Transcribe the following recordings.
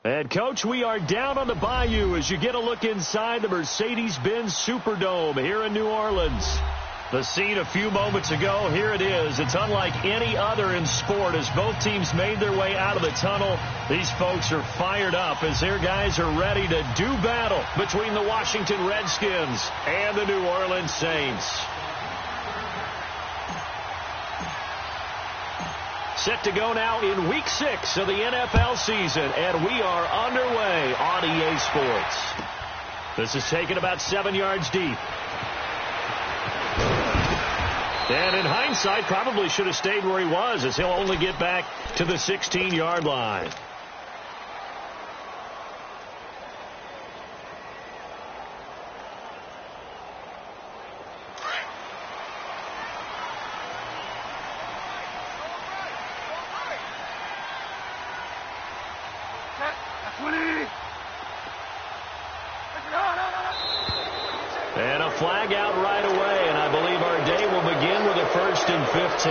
And, Coach, we are down on the bayou as you get a look inside the Mercedes-Benz Superdome here in New Orleans. The scene a few moments ago, here it is. It's unlike any other in sport as both teams made their way out of the tunnel. These folks are fired up as their guys are ready to do battle between the Washington Redskins and the New Orleans Saints. Set to go now in Week 6 of the NFL season, and we are underway on EA Sports. This is taken about 7 yards deep. And in hindsight, probably should have stayed where he was, as he'll only get back to the 16-yard line. And a flag out right away, and I believe our day will begin with a 1st and 15.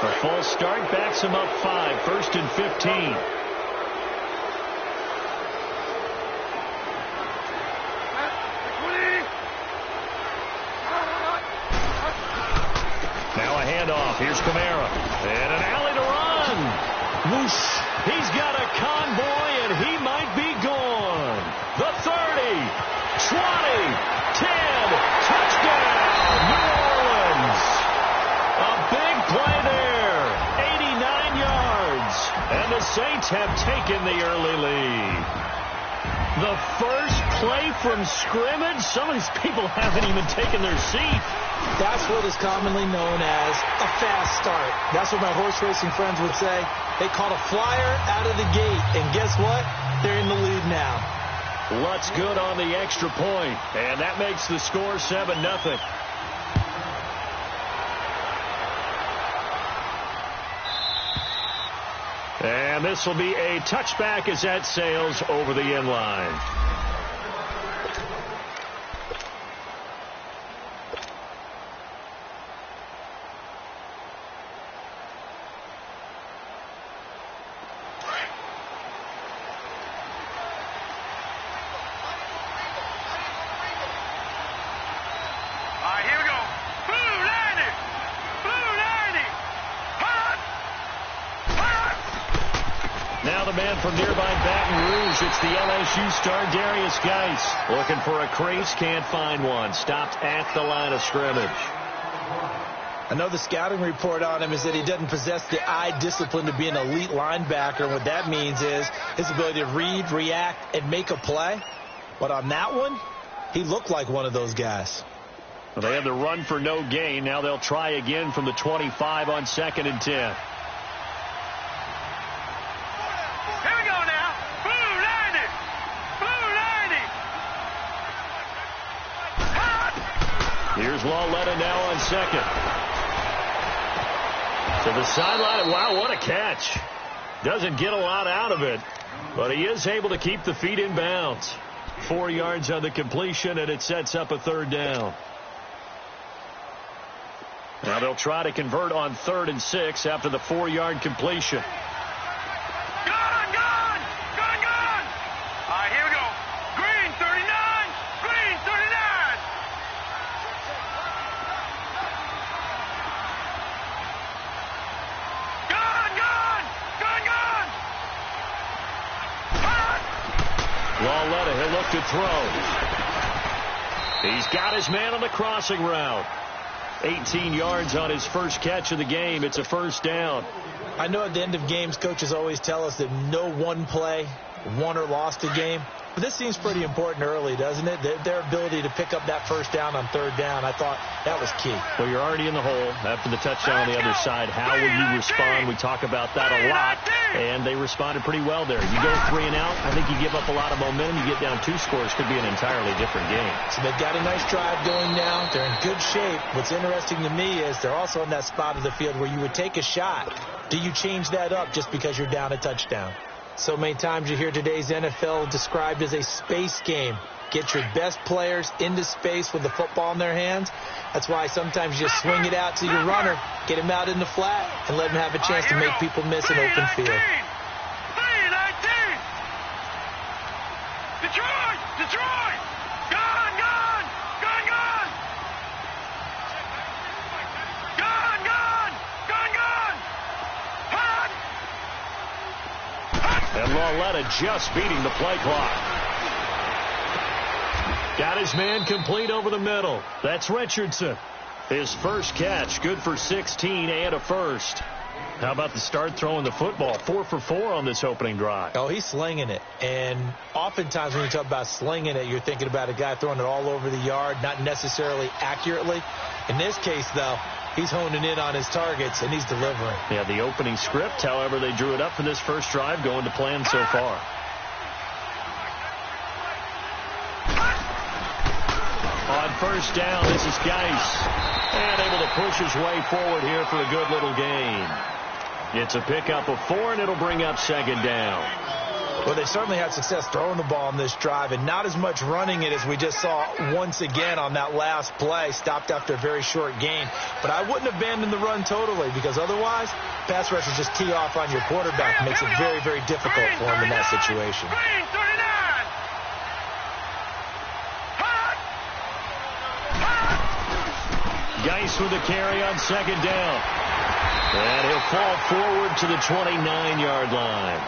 A false start backs him up 5, 1st and 15. Now a handoff. Here's Camara. And an alley to run. Whoosh. He's got a convoy, and he might be gone. The 30, 20, 10, touchdown, New Orleans. A big play there, 89 yards, and the Saints have taken the early lead. The first play from scrimmage, some of these people haven't even taken their seat. That's what is commonly known as a fast start. That's what my horse racing friends would say. They caught a flyer out of the gate, and guess what? They're in the lead now. Lutz good on the extra point, and that makes the score 7-0. And this will be a touchback as that sails over the end line. From nearby Baton Rouge, it's the LSU star Darius Geis. Looking for a crease, can't find one. Stopped at the line of scrimmage. I know the scouting report on him is that he doesn't possess the eye discipline to be an elite linebacker. And what that means is his ability to read, react, and make a play. But on that one, he looked like one of those guys. Well, they had the run for no gain. Now they'll try again from the 25 on 2nd and 10. Here's Lawletta now on 2nd. To the sideline. Wow, what a catch. Doesn't get a lot out of it, but he is able to keep the feet in bounds. 4 yards on the completion, and it sets up a 3rd down. Now they'll try to convert on 3rd and 6 after the 4-yard completion. Lawletta, he'll look to throw. He's got his man on the crossing route. 18 yards on his first catch of the game. It's a 1st down. I know at the end of games, coaches always tell us that no one play won or lost a game. But this seems pretty important early, doesn't it? Their ability to pick up that 1st down on 3rd down, I thought that was key. Well, you're already in the hole after the touchdown on the other side. How will you respond? We talk about that a lot, and they responded pretty well there. You go 3 and out, I think you give up a lot of momentum. You get down 2 scores, could be an entirely different game. So they've got a nice drive going now. They're in good shape. What's interesting to me is they're also in that spot of the field where you would take a shot. Do you change that up just because you're down a touchdown? So many times you hear today's NFL described as a space game. Get your best players into space with the football in their hands. That's why sometimes you just swing it out to your runner, get him out in the flat, and let him have a chance to make people miss an open field. Detroit! Gone! Gone! Gone! Gone! Gone! Gone! Gone! Gone! Hot! And Lauletta just beating the play clock. Got his man complete over the middle. That's Richardson. His first catch, good for 16 and a first. How about the start throwing the football? 4 for 4 on this opening drive. Oh, he's slinging it. And oftentimes when you talk about slinging it, you're thinking about a guy throwing it all over the yard, not necessarily accurately. In this case, though, he's honing in on his targets, and he's delivering. Yeah, the opening script, however, they drew it up for this first drive, going to plan so far. On first down, this is Geis. And able to push his way forward here for a good little gain. It's a pickup of 4, and it'll bring up second down. Well, they certainly had success throwing the ball on this drive, and not as much running it as we just saw once again on that last play. Stopped after a very short gain. But I wouldn't abandon the run totally, because otherwise, pass rushers just tee off on your quarterback. It makes it very, very difficult for him in that situation. Geis with a carry on second down. And he'll fall forward to the 29-yard line.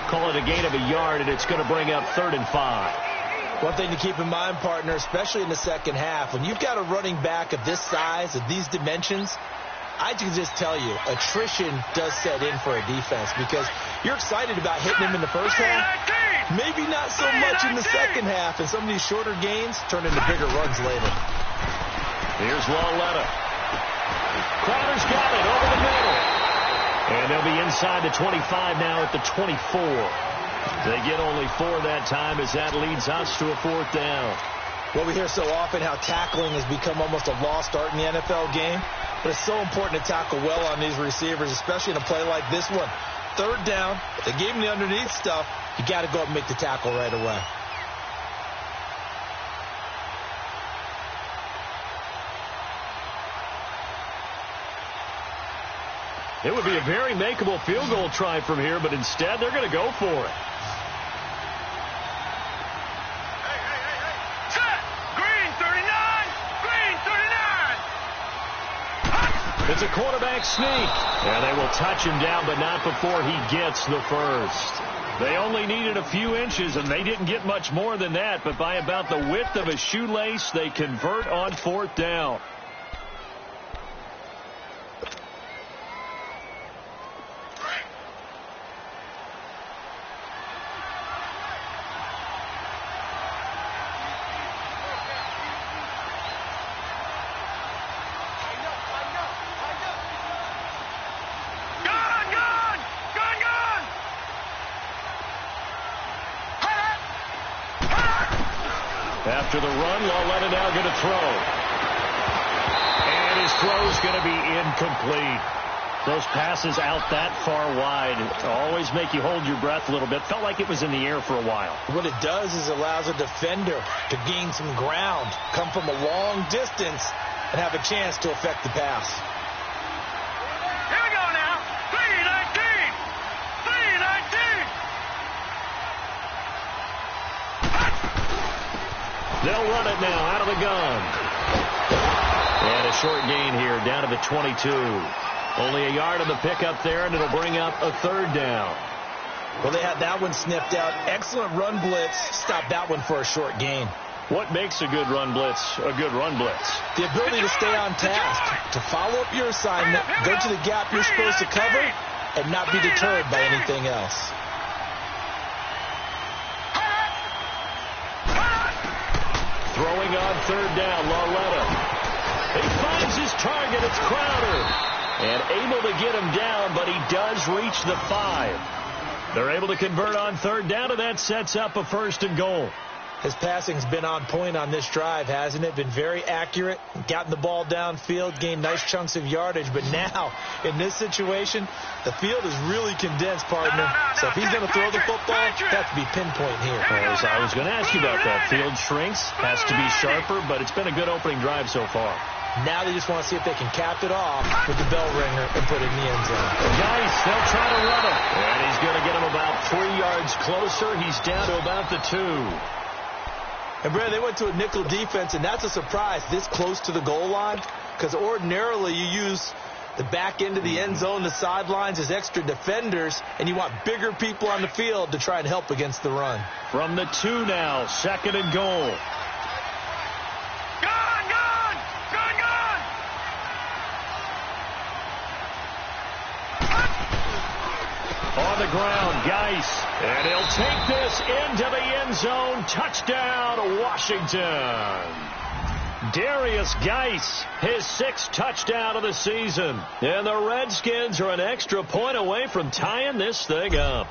Call it a gain of a yard, and it's going to bring up 3rd and 5. One thing to keep in mind, partner, especially in the second half, when you've got a running back of this size, of these dimensions, I can just tell you, attrition does set in for a defense because you're excited about hitting him in the first half. Maybe not so much in the second half, and some of these shorter gains turn into bigger runs later. Here's Lauletta. Crowder's got it over the middle. And they'll be inside the 25 now at the 24. They get only 4 that time as that leads us to a 4th down. Well, we hear so often how tackling has become almost a lost art in the NFL game. But it's so important to tackle well on these receivers, especially in a play like this one. 3rd down, if they gave him the underneath stuff, you got to go up and make the tackle right away. It would be a very makeable field goal try from here, but instead they're going to go for it. Set! Green 39! Green 39! It's a quarterback sneak. And they will touch him down, but not before he gets the first. They only needed a few inches, and they didn't get much more than that, but by about the width of a shoelace, they convert on 4th down. After the run, Lauletta now going to throw. And his throw's going to be incomplete. Those passes out that far wide always make you hold your breath a little bit. Felt like it was in the air for a while. What it does is allows a defender to gain some ground, come from a long distance, and have a chance to affect the pass. Here we go now. 319! 319! They'll run it now out of the gun. And a short gain here down to the 22. Only a yard of the pickup there, and it'll bring up a 3rd down. Well, they had that one sniffed out. Excellent run blitz. Stopped that one for a short gain. What makes a good run blitz a good run blitz? The ability to stay on task, to follow up your assignment, go to the gap you're supposed to cover, and not be deterred by anything else. Throwing on 3rd down, Lauletta. He finds his target. It's Crowder. And able to get him down, but he does reach the 5. They're able to convert on 3rd down, and that sets up a 1st and goal. His passing's been on point on this drive, hasn't it? Been very accurate, gotten the ball downfield, gained nice chunks of yardage. But now, in this situation, the field is really condensed, partner. So if he's going to throw the football, it has to be pinpoint here. As I was going to ask you about that. Field shrinks, has to be sharper, but it's been a good opening drive so far. Now they just want to see if they can cap it off with the bell ringer and put it in the end zone. Nice. They'll try to run him. And he's going to get him about 3 yards closer. He's down to about the 2. And, Brad, they went to a nickel defense, and that's a surprise this close to the goal line, because ordinarily you use the back end of the end zone, the sidelines as extra defenders, and you want bigger people on the field to try and help against the run. From the 2 now, 2nd and goal. On the ground, Geis, and he'll take this into the end zone. Touchdown, Washington. Darius Geis, his 6th touchdown of the season. And the Redskins are an extra point away from tying this thing up.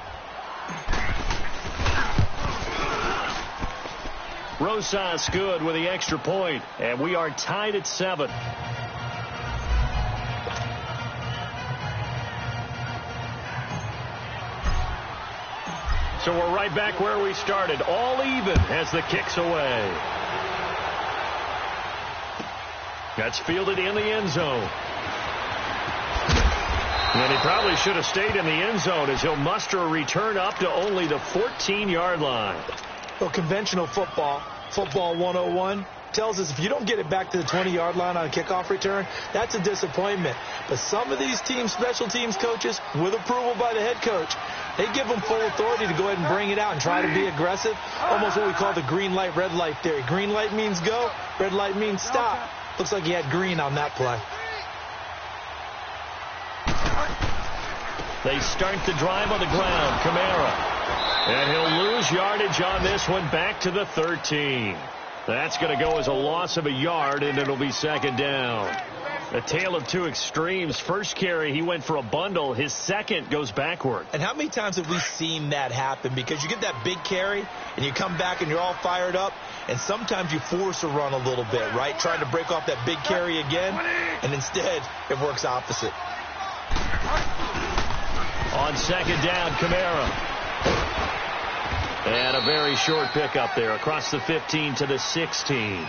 Rosas good with the extra point, and we are tied at 7. So we're right back where we started, all even as the kick's away. That's fielded in the end zone. And he probably should have stayed in the end zone as he'll muster a return up to only the 14-yard line. Well, conventional football 101, tells us if you don't get it back to the 20-yard line on a kickoff return, that's a disappointment. But some of these teams, special teams coaches, with approval by the head coach, they give them full authority to go ahead and bring it out and try to be aggressive. Almost what we call the green light, red light theory. Green light means go, red light means stop. Looks like he had green on that play. They start the drive on the ground. Kamara. And he'll lose yardage on this one back to the 13. That's going to go as a loss of a yard, and it'll be 2nd down. A tale of 2 extremes. First carry, he went for a bundle. His second goes backward. And how many times have we seen that happen? Because you get that big carry, and you come back, and you're all fired up, and sometimes you force a run a little bit, right? Trying to break off that big carry again, and instead it works opposite. On 2nd down, Kamara. And a very short pickup there across the 15 to the 16.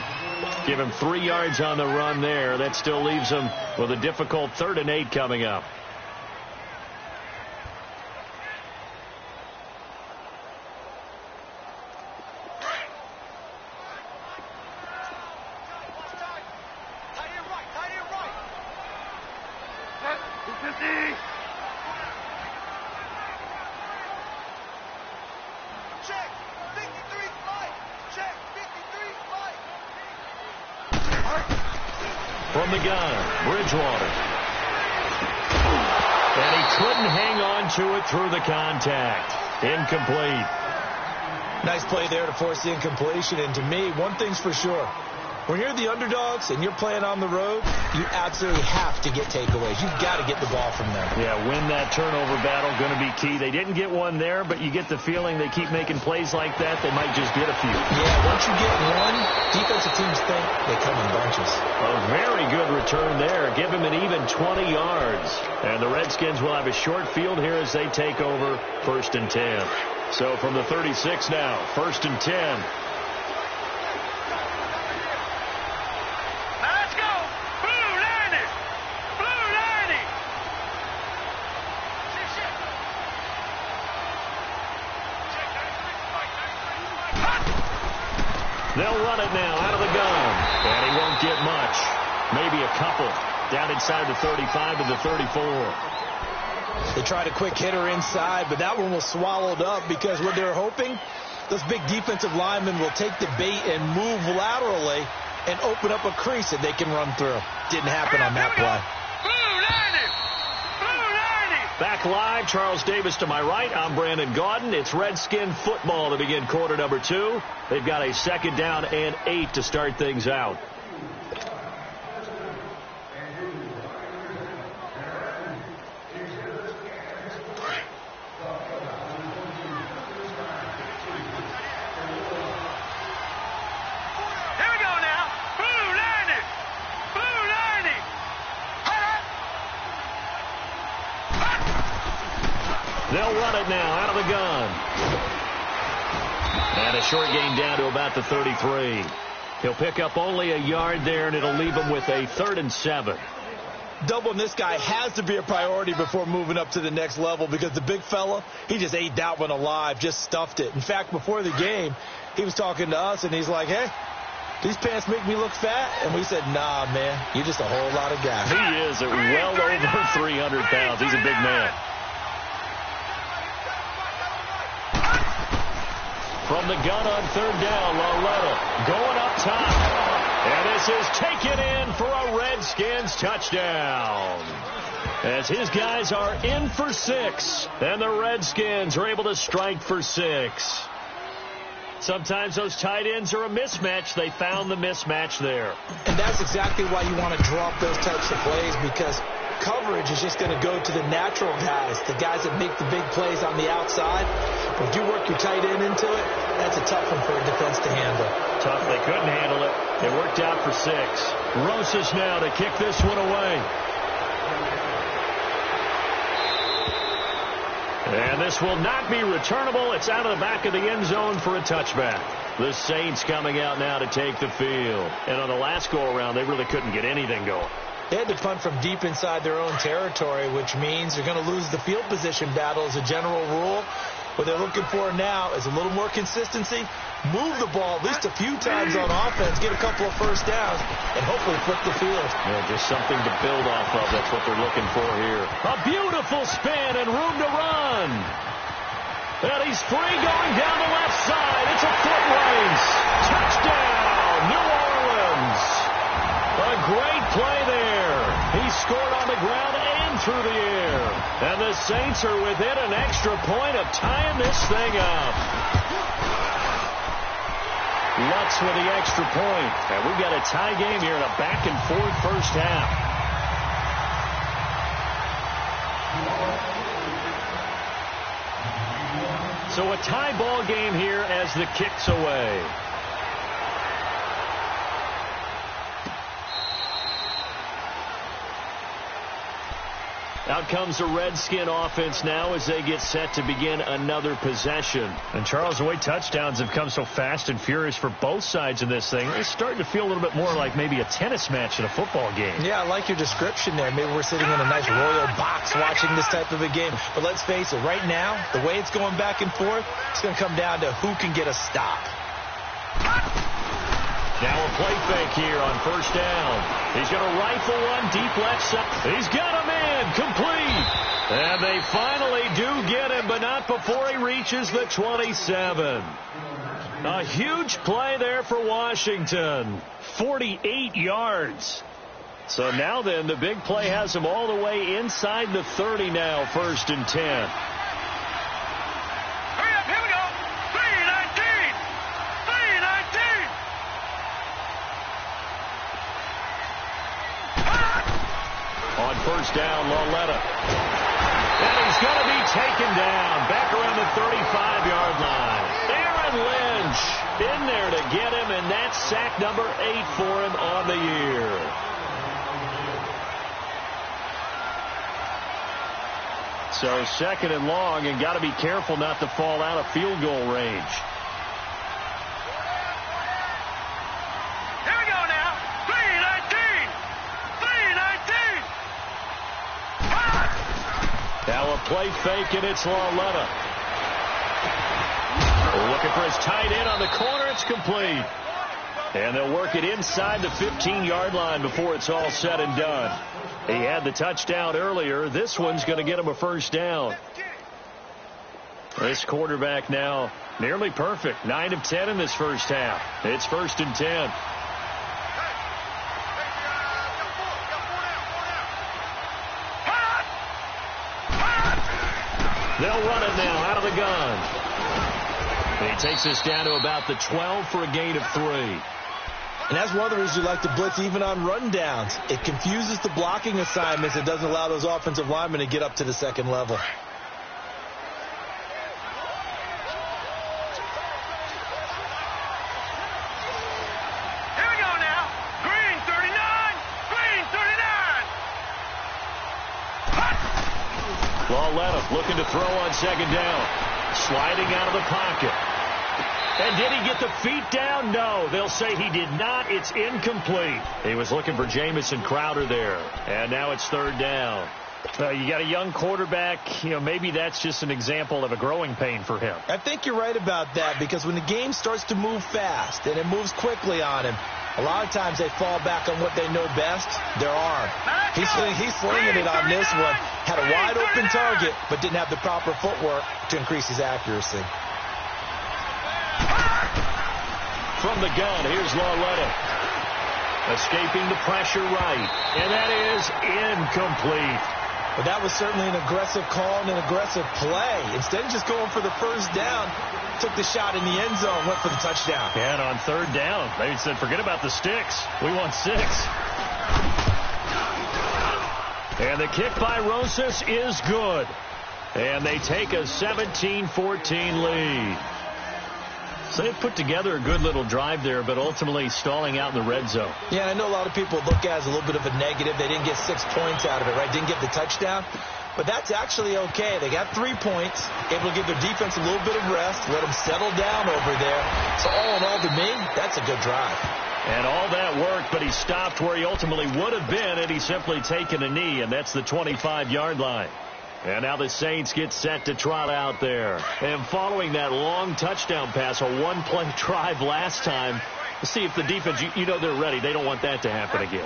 Give him 3 yards on the run there. That still leaves him with a difficult 3rd and 8 coming up. From the gun, Bridgewater. And he couldn't hang on to it through the contact. Incomplete. Nice play there to force the incompletion. And to me, one thing's for sure. When you're the underdogs and you're playing on the road, you absolutely have to get takeaways. You've got to get the ball from them. Yeah, win that turnover battle, going to be key. They didn't get one there, but you get the feeling they keep making plays like that, they might just get a few. Yeah, once you get one, defensive teams think they come in bunches. A very good return there. Give him an even 20 yards. And the Redskins will have a short field here as they take over 1st and 10. So from the 36 now, 1st and 10. They'll run it now out of the gun. And he won't get much. Maybe a couple. Down inside the 35 to the 34. They tried a quick hitter inside, but that one was swallowed up because what they're hoping, those big defensive linemen will take the bait and move laterally and open up a crease that they can run through. Didn't happen on that play. Back live, Charles Davis to my right. I'm Brandon Gaudin. It's Redskin football to begin quarter number 2. They've got a 2nd down and 8 to start things out. run it now out of the gun. And a short gain down to about the 33. He'll pick up only a yard there, and it'll leave him with a 3rd and 7. Doubling this guy has to be a priority before moving up to the next level, because the big fella, he just ate that one alive, just stuffed it. In fact, before the game, he was talking to us, and he's like, hey, these pants make me look fat? And we said, nah, man, you're just a whole lot of gas. He is at well over 300 pounds. He's a big man. From the gun on 3rd down, Loletta going up top. And this is taken in for a Redskins touchdown. As his guys are in for 6. And the Redskins are able to strike for 6. Sometimes those tight ends are a mismatch. They found the mismatch there. And that's exactly why you want to draw up those types of plays, because coverage is just going to go to the natural guys, the guys that make the big plays on the outside. If you work your tight end into it, that's a tough one for a defense to handle. Tough. They couldn't handle it. It worked out for 6. Rosas now to kick this one away. And this will not be returnable. It's out of the back of the end zone for a touchback. The Saints coming out now to take the field. And on the last go-around, they really couldn't get anything going. They had to punt from deep inside their own territory, which means they're going to lose the field position battle as a general rule. What they're looking for now is a little more consistency, move the ball at least a few times on offense, get a couple of first downs, and hopefully flip the field. Yeah, just something to build off of. That's what they're looking for here. A beautiful spin and room to run. And he's free going down the left side. It's a foot race. Touchdown, New Orleans. A great play there. He scored on the ground and through the air. And the Saints are within an extra point of tying this thing up. Lutz with the extra point. And we've got a tie game here in a back-and-forth first half. So a tie ball game here as the kick's away. Out comes the Redskin offense now as they get set to begin another possession. And Charles, the way touchdowns have come so fast and furious for both sides in this thing, it's starting to feel a little bit more like maybe a tennis match in a football game. Yeah, I like your description there. Maybe we're sitting in a nice royal box watching this type of a game. But let's face it, right now, the way it's going back and forth, it's going to come down to who can get a stop. Now a play fake here on first down. He's going to rifle one deep left side. He's got a man complete. And they finally do get him, but not before he reaches the 27. A huge play there for Washington. 48 yards. So now then, the big play has him all the way inside the 30 now, 1st and 10. On first down, Loletta. And he's going to be taken down back around the 35-yard line. Aaron Lynch in there to get him, and that's sack number 8 for him on the year. So 2nd and long, and got to be careful not to fall out of field goal range. Now a play fake, and it's Loletta. Looking for his tight end on the corner. It's complete. And they'll work it inside the 15-yard line before it's all said and done. He had the touchdown earlier. This one's going to get him a first down. This quarterback now nearly perfect. 9 of 10 in this first half. It's 1st and 10. They'll run it now out of the gun. And he takes this down to about the 12 for a gain of 3. And that's one of the reasons you like to blitz even on rundowns. It confuses the blocking assignments. It doesn't allow those offensive linemen to get up to the 2nd level. Here we go now. Green 39. Green 39. Lauletta looking to throw on second down. Sliding out of the pocket. And did he get the feet down? No, they'll say he did not. It's incomplete. He was looking for Jamison Crowder there. And now it's third down. You got a young quarterback. Maybe that's just an example of a growing pain for him. I think you're right about that, because when the game starts to move fast and it moves quickly on him, a lot of times they fall back on what they know best, their arm. He's slinging it on this one. Had a wide open target, but didn't have the proper footwork to increase his accuracy. From the gun, here's Lauletta. Escaping the pressure right. And that is incomplete. But that was certainly an aggressive call and an aggressive play. Instead of just going for the first down, took the shot in the end zone, went for the touchdown. And on third down, they said, forget about the sticks. We want 6. And the kick by Rosas is good. And they take a 17-14 lead. So they put together a good little drive there, but ultimately stalling out in the red zone. Yeah, I know a lot of people look at it as a little bit of a negative. They didn't get 6 points out of it, right? Didn't get the touchdown. But that's actually okay. They got 3 points, able to give their defense a little bit of rest, let them settle down over there. So all in all, to me, that's a good drive. And all that worked, but he stopped where he ultimately would have been had he simply taken a knee, and that's the 25-yard line. And now the Saints get set to trot out there. And following that long touchdown pass, a one-play drive last time, see if the defense, they're ready. They don't want that to happen again.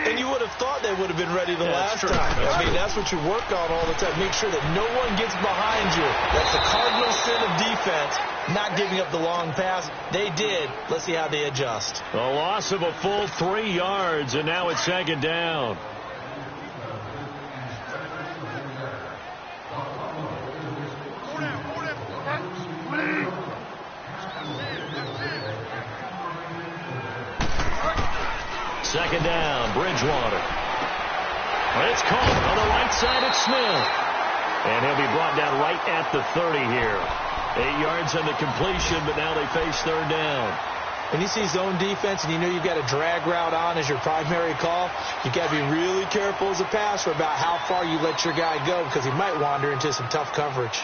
And you would have thought they would have been ready the last time. I mean, that's what you work on all the time. Make sure that no one gets behind you. That's the cardinal sin of defense, not giving up the long pass. They did. Let's see how they adjust. A loss of a full 3 yards, and now it's second down. Second down, Bridgewater. It's caught on the right side at Smith. And he'll be brought down right at the 30 here. 8 yards on the completion, but now they face third down. When you see zone defense and you know you've got a drag route on as your primary call, you've got to be really careful as a passer about how far you let your guy go, because he might wander into some tough coverage.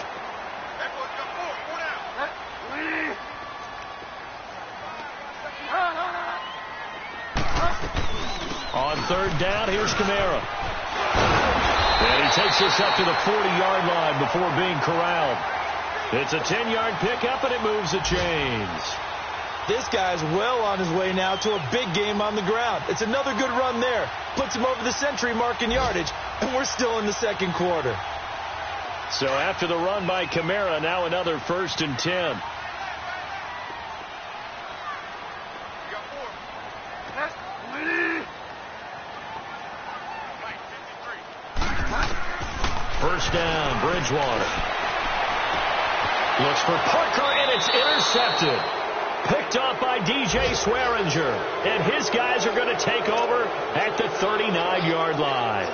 On third down, here's Kamara. And he takes us up to the 40-yard line before being corralled. It's a 10-yard pickup, and it moves the chains. This guy's well on his way now to a big game on the ground. It's another good run there. Puts him over the century mark in yardage, and we're still in the second quarter. So after the run by Kamara, now another 1st and 10. First down, Bridgewater. Looks for Parker, and it's intercepted. Picked off by DJ Swearinger. And his guys are going to take over at the 39-yard line.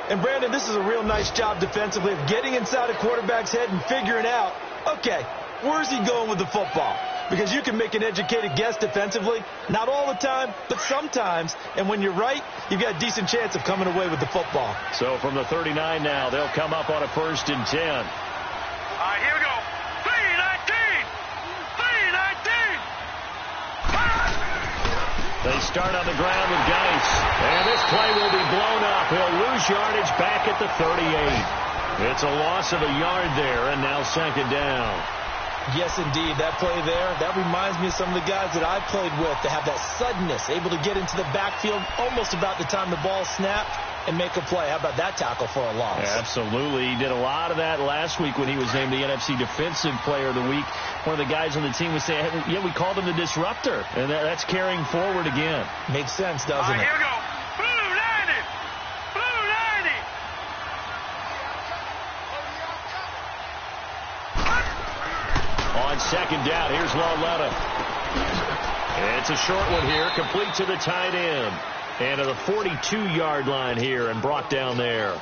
And, Brandon, this is a real nice job defensively of getting inside a quarterback's head and figuring out, okay, where's he going with the football? Because you can make an educated guess defensively. Not all the time, but sometimes. And when you're right, you've got a decent chance of coming away with the football. So from the 39 now, they'll come up on a 1st and 10. All right, here we go. 3-19. They start on the ground with Geis. And this play will be blown up. He'll lose yardage back at the 38. It's a loss of a yard there, and now second down. Yes, indeed. That play there, that reminds me of some of the guys that I played with that have that suddenness, able to get into the backfield almost about the time the ball snapped and make a play. How about that tackle for a loss? Absolutely. He did a lot of that last week when he was named the NFC Defensive Player of the Week. One of the guys on the team was saying, yeah, we called him the disruptor. And that's carrying forward again. Makes sense, doesn't it? Here we go. Blue 90. Blue 90. On second down, here's Lauletta. It's a short one here, complete to the tight end. And to the 42-yard line here and brought down there.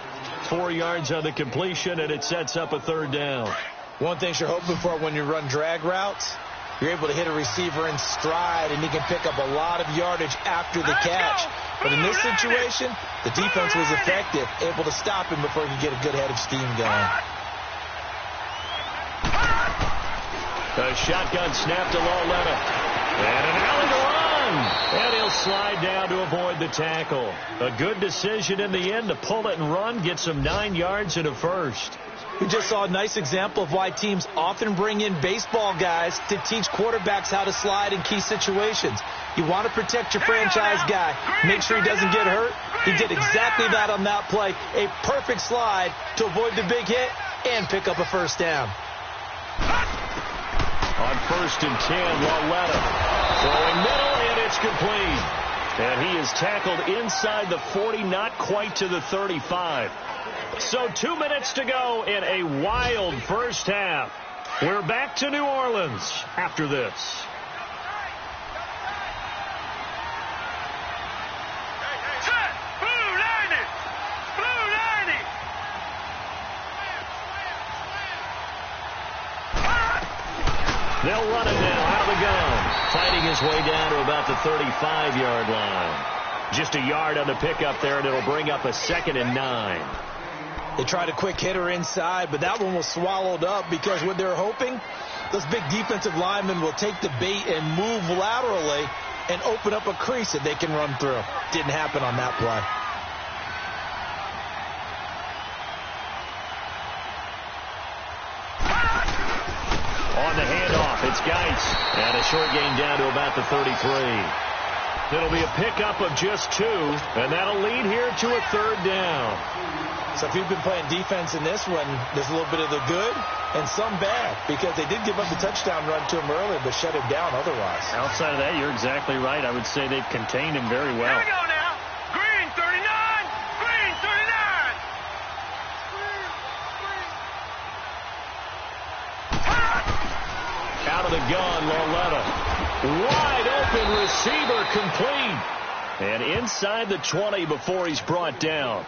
4 yards on the completion, and it sets up a third down. One thing you're hoping for when you run drag routes, you're able to hit a receiver in stride, and he can pick up a lot of yardage after the catch. But in this situation, the defense was effective, able to stop him before he could get a good head of steam going. A shotgun snap to Loletta. And an alley to run. And he'll slide down to avoid the tackle. A good decision in the end to pull it and run, get some 9 yards and a first. We just saw a nice example of why teams often bring in baseball guys to teach quarterbacks how to slide in key situations. You want to protect your franchise guy. Make sure he doesn't get hurt. He did exactly that on that play. A perfect slide to avoid the big hit and pick up a first down. On 1st and 10, Loletta throwing middle, and it's complete. And he is tackled inside the 40, not quite to the 35. So 2 minutes to go in a wild first half. We're back to New Orleans after this. They'll run it now out of the gun. Fighting his way down to about the 35-yard line. Just a yard on the pickup there, and it'll bring up a 2nd and 9. They tried a quick hitter inside, but that one was swallowed up because what they're hoping, those big defensive linemen will take the bait and move laterally and open up a crease that they can run through. Didn't happen on that play. On the handoff, it's Geitz. And a short gain down to about the 33. It'll be a pickup of just 2, and that'll lead here to a 3rd down. So if you've been playing defense in this one, there's a little bit of the good and some bad, because they did give up the touchdown run to him earlier, but shut him down otherwise. Outside of that, you're exactly right. I would say they've contained him very well. Here we go now. Green 39. Green 39. Out of the gun, Loletta. Wide open receiver, complete. And inside the 20 before he's brought down.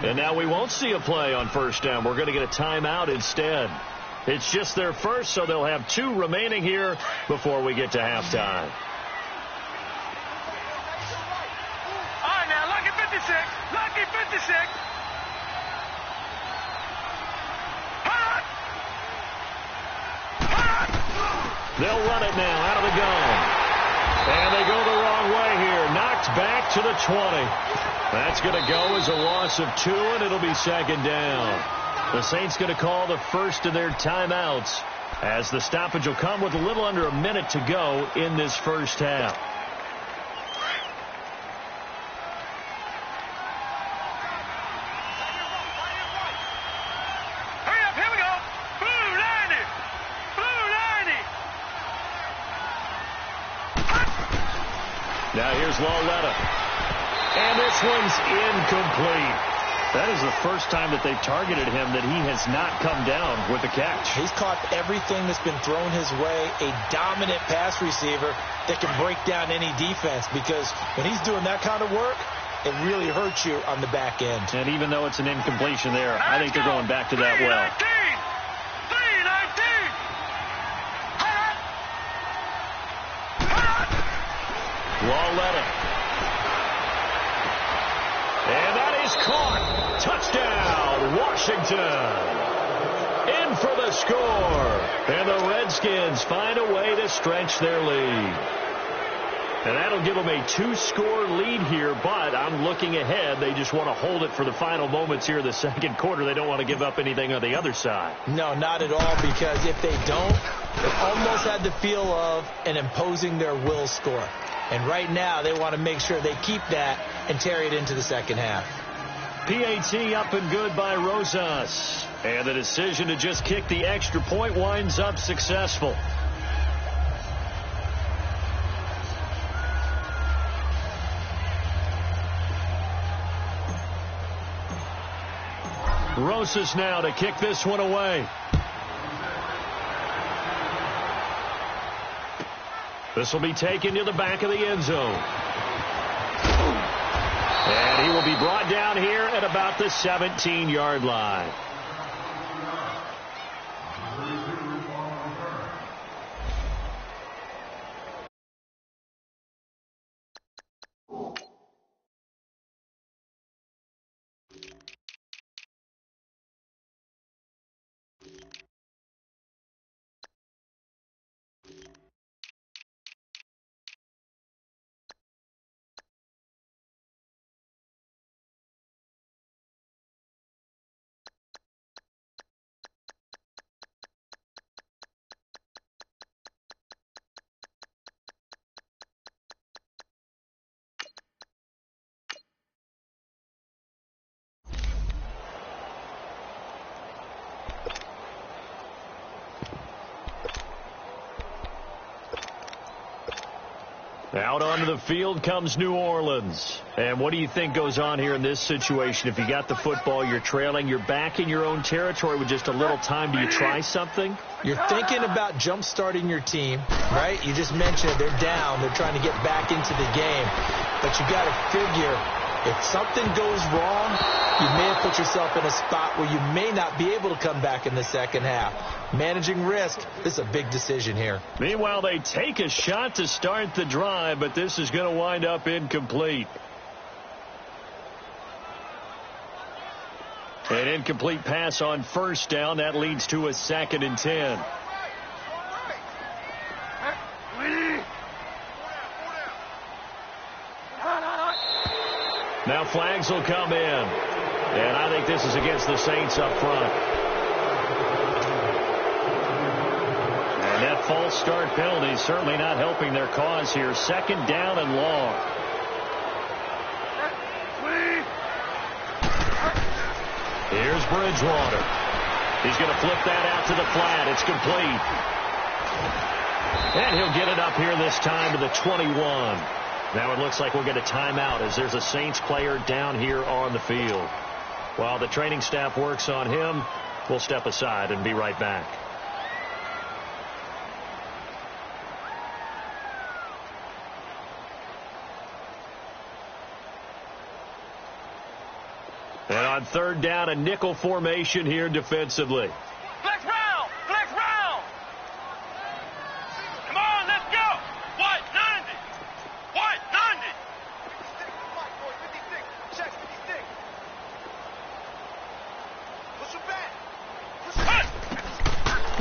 And now we won't see a play on 1st down. We're going to get a timeout instead. It's just their first, so they'll have 2 remaining here before we get to halftime. All right, now, lucky 56. Lucky 56. They'll run it now out of the gun. And they go the wrong way here. Knocked back to the 20. That's going to go as a loss of 2, and it'll be 2nd down. The Saints going to call the first of their timeouts as the stoppage will come with a little under a minute to go in this first half. Hurry up, here we go. Blue 90. Blue 90. Now here's Loletta. And this one's incomplete. That is the first time that they've targeted him that he has not come down with a catch. He's caught everything that's been thrown his way. A dominant pass receiver that can break down any defense, because when he's doing that kind of work, it really hurts you on the back end. And even though it's an incompletion there, I think they're going back to that well. 319. Loletta. And that is caught. Touchdown, Washington. In for the score. And the Redskins find a way to stretch their lead. And that'll give them a 2-score lead here, but I'm looking ahead. They just want to hold it for the final moments here in the 2nd quarter. They don't want to give up anything on the other side. No, not at all, because if they don't, it almost had the feel of an imposing their will score. And right now, they want to make sure they keep that and carry it into the 2nd half. PAT up and good by Rosas. And the decision to just kick the extra point winds up successful. Rosas now to kick this one away. This will be taken to the back of the end zone. And he will be brought down here at about the 17-yard line. Out onto the field comes New Orleans. And what do you think goes on here in this situation? If you got the football, you're trailing, you're back in your own territory with just a little time. Do you try something? You're thinking about jump-starting your team, right? You just mentioned it. They're down. They're trying to get back into the game. But you got to figure, if something goes wrong, you may have put yourself in a spot where you may not be able to come back in the second half. Managing risk, this is a big decision here. Meanwhile, they take a shot to start the drive, but this is going to wind up incomplete. An incomplete pass on first down. That leads to a 2nd and 10. Now flags will come in. And I think this is against the Saints up front. And that false start penalty is certainly not helping their cause here. 2nd down and long. Here's Bridgewater. He's going to flip that out to the flat. It's complete. And he'll get it up here this time to the 21. Now it looks like we'll get a timeout as there's a Saints player down here on the field. While the training staff works on him, we'll step aside and be right back. And on 3rd down, a nickel formation here defensively. Flex round! Flex round! Come on, let's go! White, 90! White, 90! 56, check 56. Push him back. Push him.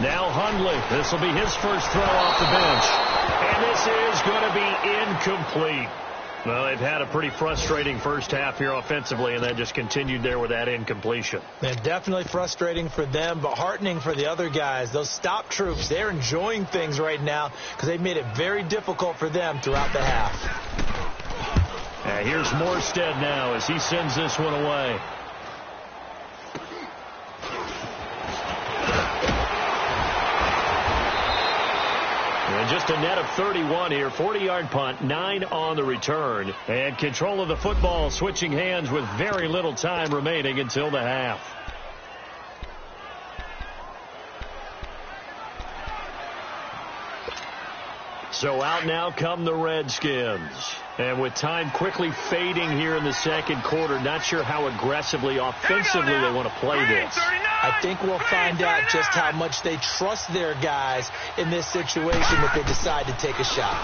Now Hundley. This will be his first throw off the bench. And this is going to be incomplete. Well, they've had a pretty frustrating first half here offensively, and that just continued there with that incompletion. And definitely frustrating for them, but heartening for the other guys. Those stop troops, they're enjoying things right now because they've made it very difficult for them throughout the half. Here's Morstead now as he sends this one away. And just a net of 31 here. 40-yard punt, 9 on the return. And control of the football switching hands with very little time remaining until the half. So out now come the Redskins. And with time quickly fading here in the second quarter, not sure how aggressively, offensively they want to play this. I think we'll find out just how much they trust their guys in this situation if they decide to take a shot.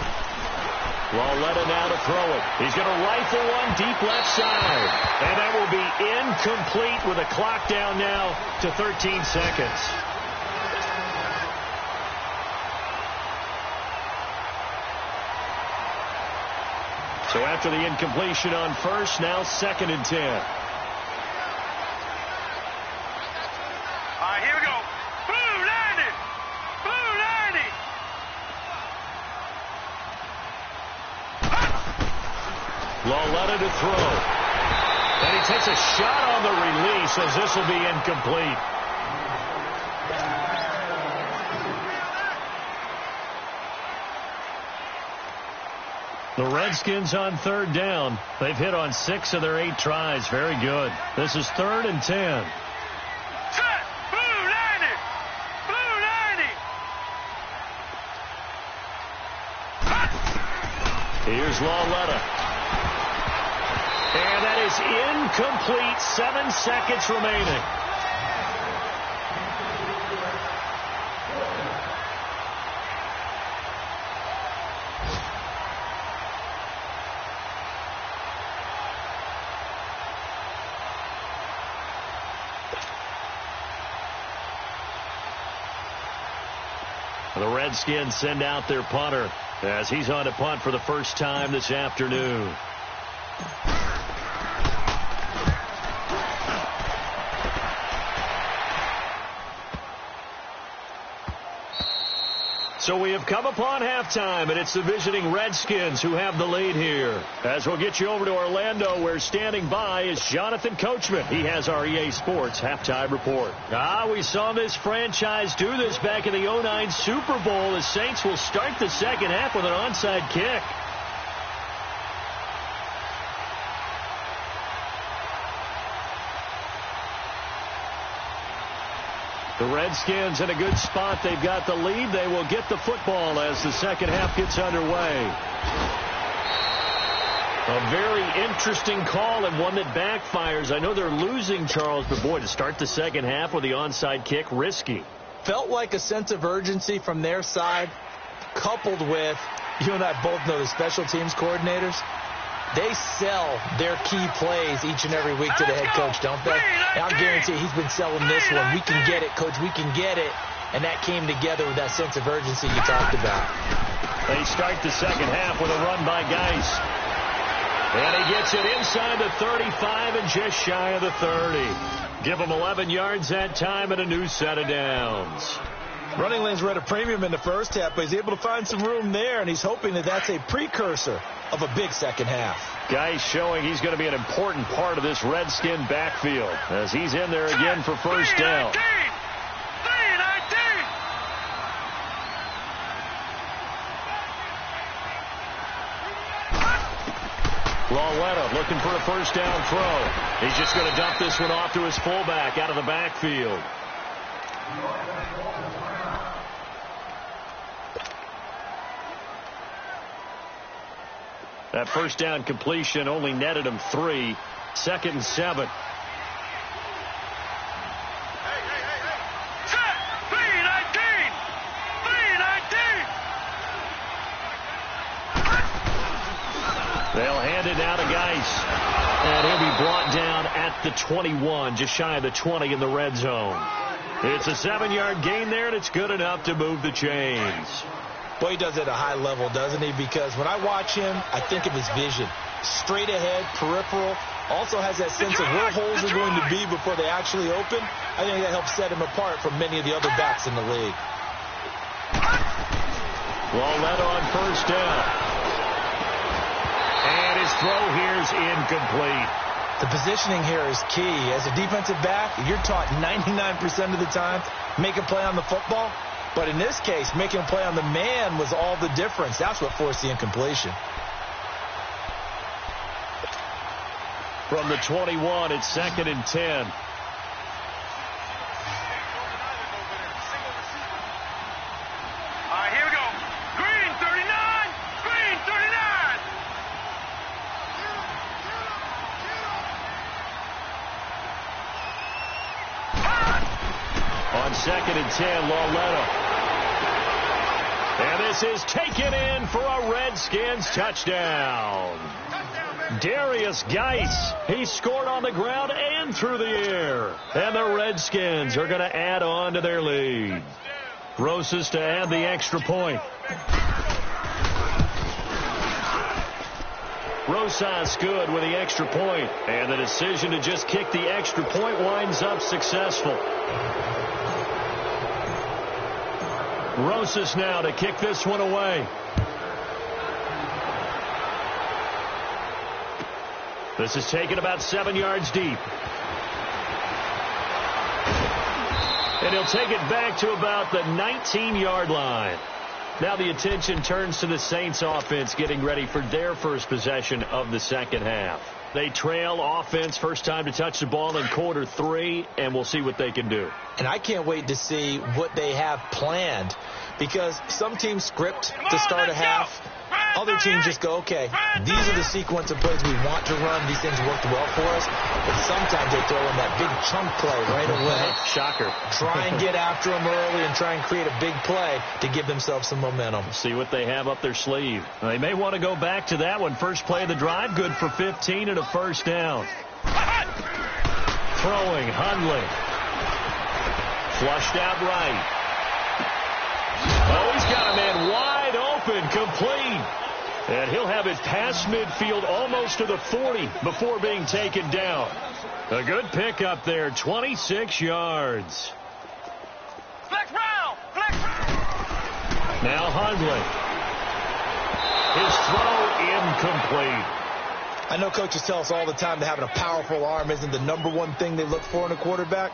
Lauletta now to throw it. He's going to rifle one deep left side. And that will be incomplete with a clock down now to 13 seconds. So after the incompletion on first, now 2nd and 10. All right, here we go. Blue, landing! Blue, landing! Lauletta to throw. And he takes a shot on the release as this will be incomplete. The Redskins on 3rd down. They've hit on 6 of their 8 tries. Very good. This is 3rd and 10. Set! Blue, landing! Blue, landing! Here's Lauletta. And that is incomplete. 7 seconds remaining. The Redskins send out their punter as he's on to punt for the first time this afternoon. So we have come upon halftime, and it's the visiting Redskins who have the lead here. As we'll get you over to Orlando, where standing by is Jonathan Coachman. He has our EA Sports halftime report. We saw this franchise do this back in the 09 Super Bowl. The Saints will start the second half with an onside kick. The Redskins in a good spot. They've got the lead. They will get the football as the second half gets underway. A very interesting call and one that backfires. I know they're losing, Charles, but boy, to start the second half with the onside kick, risky. Felt like a sense of urgency from their side, coupled with, you and I both know the special teams coordinators. They sell their key plays each and every week to the head coach, don't they? And I'll guarantee he's been selling this one. We can get it, coach. We can get it. And that came together with that sense of urgency you talked about. They start the second half with a run by Geis. And he gets it inside the 35 and just shy of the 30. Give him 11 yards that time and a new set of downs. Running lanes were at a premium in the first half, but he's able to find some room there, and he's hoping that that's a precursor of a big second half. Geis showing he's going to be an important part of this Redskin backfield as he's in there again for first down. Lawletta looking for a first down throw. He's just going to dump this one off to his fullback out of the backfield. That first down completion only netted him 3. 2nd and 7. They'll hand it now to Geis. And he'll be brought down at the 21, just shy of the 20 in the red zone. It's a 7-yard gain there, and it's good enough to move the chains. Boy, he does it at a high level, doesn't he? Because when I watch him, I think of his vision. Straight ahead, peripheral. Also has that sense of where holes are going to be before they actually open. I think that helps set him apart from many of the other backs in the league. Lawletta on first down. And his throw here is incomplete. The positioning here is key. As a defensive back, you're taught 99% of the time, make a play on the football. But in this case, making a play on the man was all the difference. That's what forced the incompletion. From the 21, it's 2nd and 10. Here we go. Green 39. Green 39. On 2nd and 10, Lawletta. And this is taken in for a Redskins touchdown. Darius Geis, he scored on the ground and through the air. And the Redskins are going to add on to their lead. Rosas to add the extra point. Rosas good with the extra point. And the decision to just kick the extra point winds up successful. Rosas now to kick this one away. This is taken about 7 yards deep. And he'll take it back to about the 19-yard line. Now the attention turns to the Saints offense getting ready for their first possession of the second half. They trail offense first time to touch the ball in quarter 3, and we'll see what they can do. And I can't wait to see what they have planned, because some teams script to start a half. Other teams just go, okay, these are the sequence of plays we want to run. These things worked well for us. But sometimes they throw in that big chunk play right away. Shocker. Try and get after them early and try and create a big play to give themselves some momentum. See what they have up their sleeve. They may want to go back to that one. First play of the drive, good for 15 and a first down. Throwing, Hundley. Flushed out right. Oh, he's got a man wide open, complete. And he'll have it past midfield almost to the 40 before being taken down. A good pickup there, 26 yards. Flex round. Flex round. Now Hundley. His throw incomplete. I know coaches tell us all the time that having a powerful arm isn't the #1 thing they look for in a quarterback.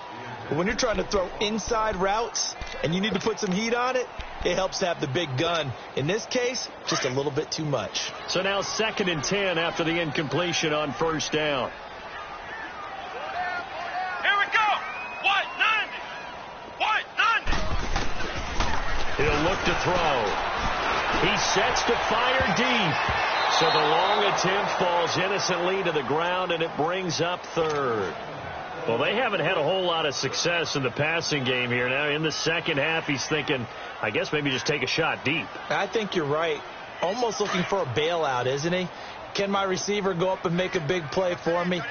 But when you're trying to throw inside routes and you need to put some heat on it, it helps to have the big gun. In this case, just a little bit too much. So now 2nd and 10 after the incompletion on first down. Here we go. White 90. White. look to throw. He sets to fire deep. So the long attempt falls innocently to the ground, and it brings up third. Well, they haven't had a whole lot of success in the passing game here. Now, in the second half, he's thinking, I guess maybe just take a shot deep. I think you're right. Almost looking for a bailout, isn't he? Can my receiver go up and make a big play for me?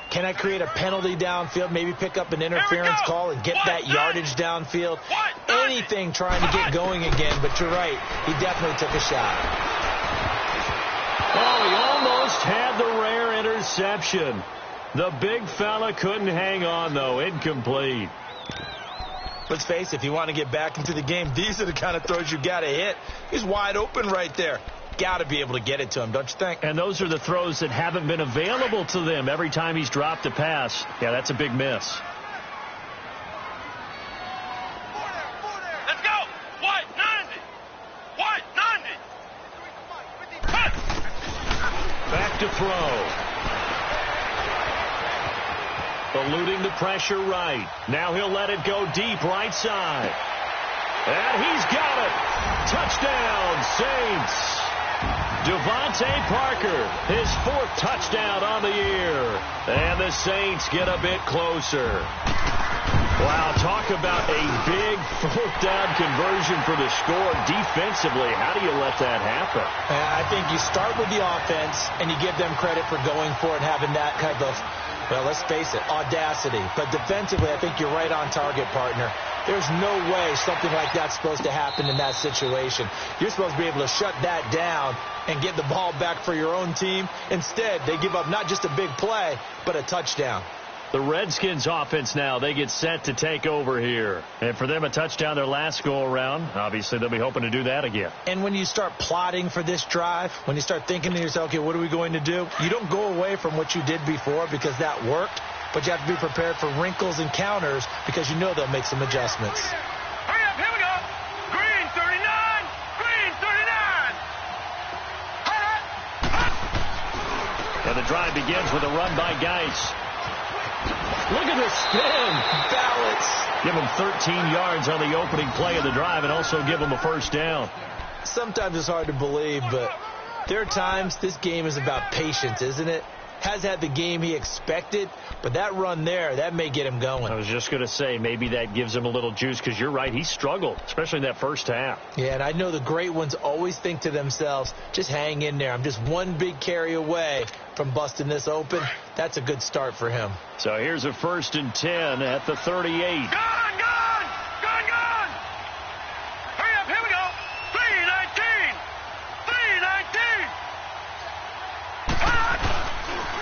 Can I create a penalty downfield, maybe pick up an interference call and get that yardage downfield? Anything trying to get going again, but you're right. He definitely took a shot. Oh, he almost had the rare interception. The big fella couldn't hang on, though. Incomplete. Let's face it, if you want to get back into the game, these are the kind of throws you got to hit. He's wide open right there. Got to be able to get it to him, don't you think? And those are the throws that haven't been available to them every time he's dropped a pass. Yeah, that's a big miss. Let's go. White 90. White 90. Back to throw. Eluding the pressure right. Now he'll let it go deep right side. And he's got it. Touchdown, Saints. Devontae Parker, his 4th touchdown on the year. And the Saints get a bit closer. Wow, talk about a big 4th down conversion for the score. Defensively, how do you let that happen? I think you start with the offense, and you give them credit for going for it and having that kind of, well, let's face it, audacity. But defensively, I think you're right on target, partner. There's no way something like that's supposed to happen in that situation. You're supposed to be able to shut that down and get the ball back for your own team. Instead, they give up not just a big play, but a touchdown. The Redskins offense now, they get set to take over here. And for them, a touchdown their last go-around. Obviously, they'll be hoping to do that again. And when you start plotting for this drive, when you start thinking to yourself, okay, what are we going to do? You don't go away from what you did before because that worked, but you have to be prepared for wrinkles and counters because you know they'll make some adjustments. Hurry up, here we go. Green 39. Green 39. And the drive begins with a run by Geis. Look at the spin. Balance. Give him 13 yards on the opening play of the drive and also give him a first down. Sometimes it's hard to believe, but there are times this game is about patience, isn't it? Has had the game he expected, but that run there, that may get him going. I was just going to say, maybe that gives him a little juice because you're right, he struggled, especially in that first half. Yeah, and I know the great ones always think to themselves, just hang in there. I'm just one big carry away from busting this open. That's a good start for him. So here's a 1st and 10 at the 38. Gone, gone. Gone, gone. Hurry up, here we go. 319. 319.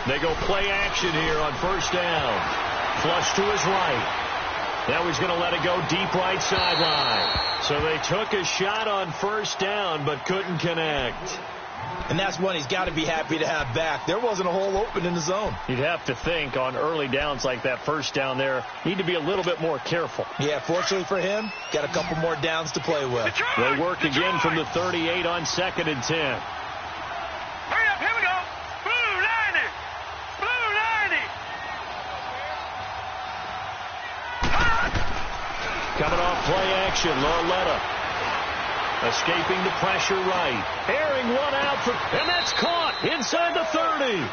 They go play action here on first down. Flush to his right. Now he's going to let it go deep right sideline. So they took a shot on first down but couldn't connect. And that's one he's got to be happy to have back. There wasn't a hole open in the zone. You'd have to think on early downs like that first down there, need to be a little bit more careful. Yeah, fortunately for him, got a couple more downs to play with. They work again from the 38 on 2nd and 10. Hurry up, here we go. Blue 90. Blue 90. Coming off play action, Loretta. Escaping the pressure right. Airing one out, and that's caught inside the 30.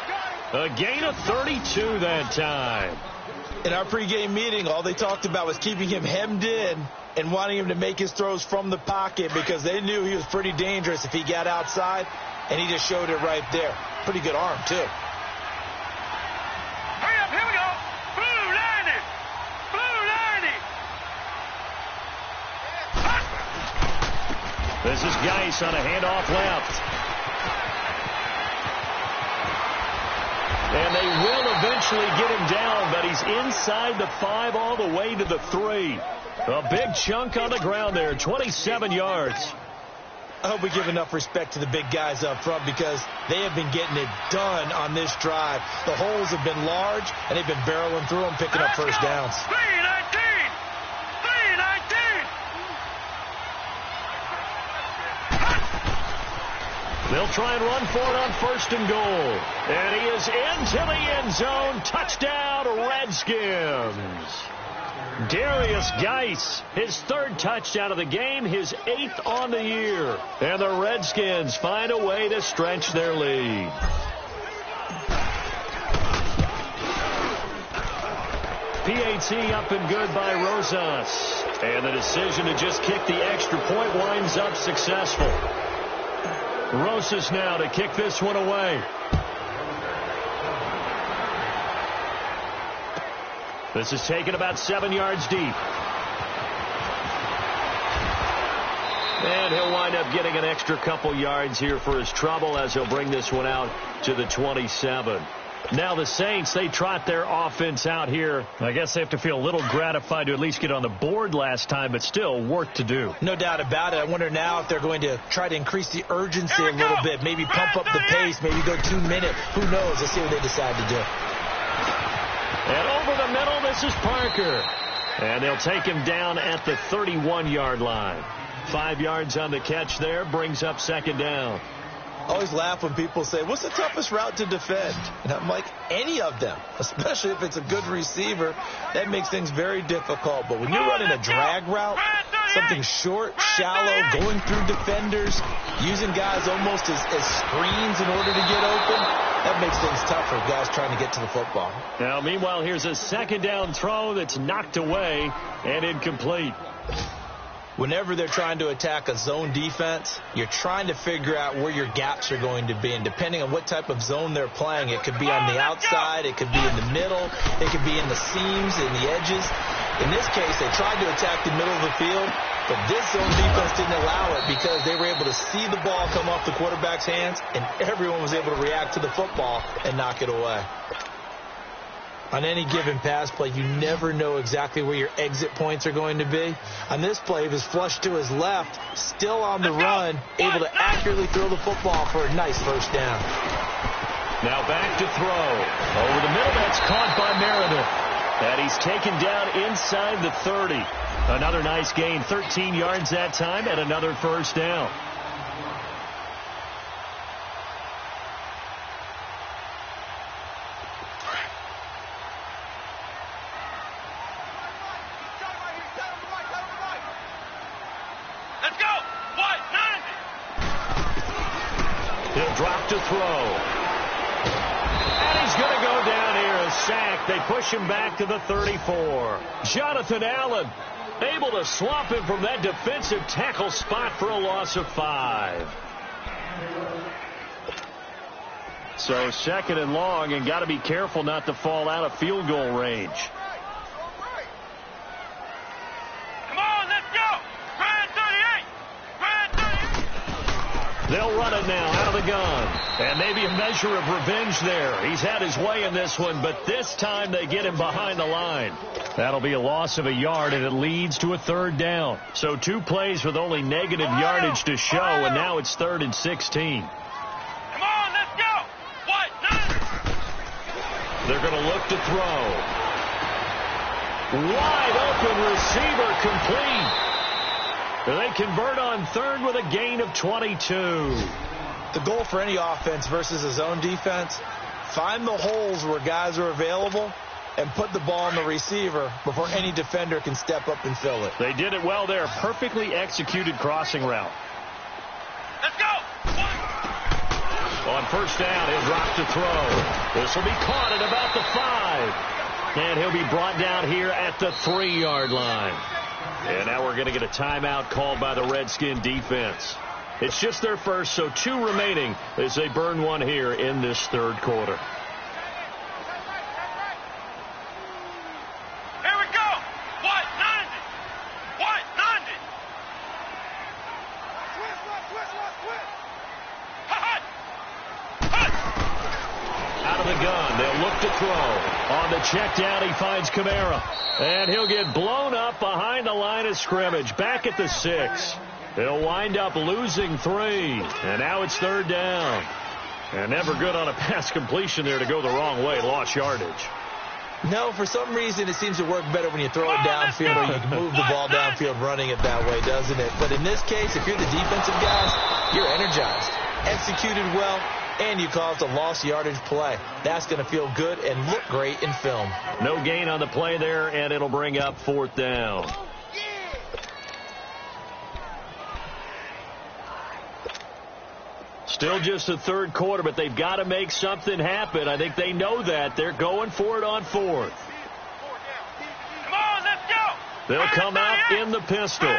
A gain of 32 that time. In our pregame meeting, all they talked about was keeping him hemmed in and wanting him to make his throws from the pocket because they knew he was pretty dangerous if he got outside, and he just showed it right there. Pretty good arm, too. Hurry up, here we go. Blue 90. Blue 90. This is Geis on a handoff left. And they will eventually get him down, but he's inside the 5 all the way to the 3. A big chunk on the ground there, 27 yards. I hope we give enough respect to the big guys up front because they have been getting it done on this drive. The holes have been large, and they've been barreling through them, picking up first downs. 319. 319. They'll try and run for it on 1st and goal. And he is into the end zone. Touchdown, Redskins. Darius Geis, his third touchdown of the game, his 8th on the year. And the Redskins find a way to stretch their lead. PAT up and good by Rosas. And the decision to just kick the extra point winds up successful. Rosas now to kick this one away. This is taken about 7 yards deep. And he'll wind up getting an extra couple yards here for his trouble as he'll bring this one out to the 27. Now the Saints, they trot their offense out here. I guess they have to feel a little gratified to at least get on the board last time, but still work to do. No doubt about it. I wonder now if they're going to try to increase the urgency a little bit, maybe pump up the pace, maybe go 2 minute. Who knows? Let's see what they decide to do. And over the middle, this is Parker. And they'll take him down at the 31-yard line. 5 yards on the catch there, brings up second down. I always laugh when people say, what's the toughest route to defend? And I'm like, any of them, especially if it's a good receiver. That makes things very difficult. But when you're running a drag route, something short, shallow, going through defenders, using guys almost as screens in order to get open, that makes things tough for guys trying to get to the football. Now, meanwhile, here's a second down throw that's knocked away and incomplete. Whenever they're trying to attack a zone defense, you're trying to figure out where your gaps are going to be. And depending on what type of zone they're playing, it could be on the outside, it could be in the middle, it could be in the seams, in the edges. In this case, they tried to attack the middle of the field, but this zone defense didn't allow it because they were able to see the ball come off the quarterback's hands, and everyone was able to react to the football and knock it away. On any given pass play, you never know exactly where your exit points are going to be. On this play, he was flushed to his left, still on the run, able to accurately throw the football for a nice first down. Now back to throw. Over the middle, that's caught by Meredith. And he's taken down inside the 30. Another nice gain, 13 yards that time, and another first down. To throw. And he's going to go down here, a sack. They push him back to the 34. Jonathan Allen able to swap him from that defensive tackle spot for a loss of 5. So second and long, and got to be careful not to fall out of field goal range. They'll run it now out of the gun. And maybe a measure of revenge there. He's had his way in this one, but this time they get him behind the line. That'll be a loss of a yard, and it leads to a third down. So 2 plays with only negative yardage to show, and now it's 3rd and 16. Come on, let's go. What? They're going to look to throw. Wide open receiver complete. They convert on 3rd with a gain of 22. The goal for any offense versus a zone defense, find the holes where guys are available and put the ball on the receiver before any defender can step up and fill it. They did it well there. Perfectly executed crossing route. Let's go. On first down, he'll drop to throw. This will be caught at about the 5. And he'll be brought down here at the 3-yard line. And now we're going to get a timeout called by the Redskin defense. It's just their first, so 2 remaining as they burn one here in this 3rd quarter. Here we go. What? 90. What? 90. Out of the gun, they'll look to throw. On the check down, he finds Kamara. And he'll get blown up behind the line of scrimmage, back at the 6. He'll wind up losing 3. And now it's 3rd down. And never good on a pass completion there to go the wrong way. Lost yardage. No, for some reason it seems to work better when you throw it downfield or you can move the ball downfield running it that way, doesn't it? But in this case, if you're the defensive guys, you're energized. Executed well, and you caused a lost yardage play. That's going to feel good and look great in film. No gain on the play there, and it'll bring up 4th down. Still just the 3rd quarter, but they've got to make something happen. I think they know that. They're going for it on 4th. Come on, let's go. They'll come out in the pistol.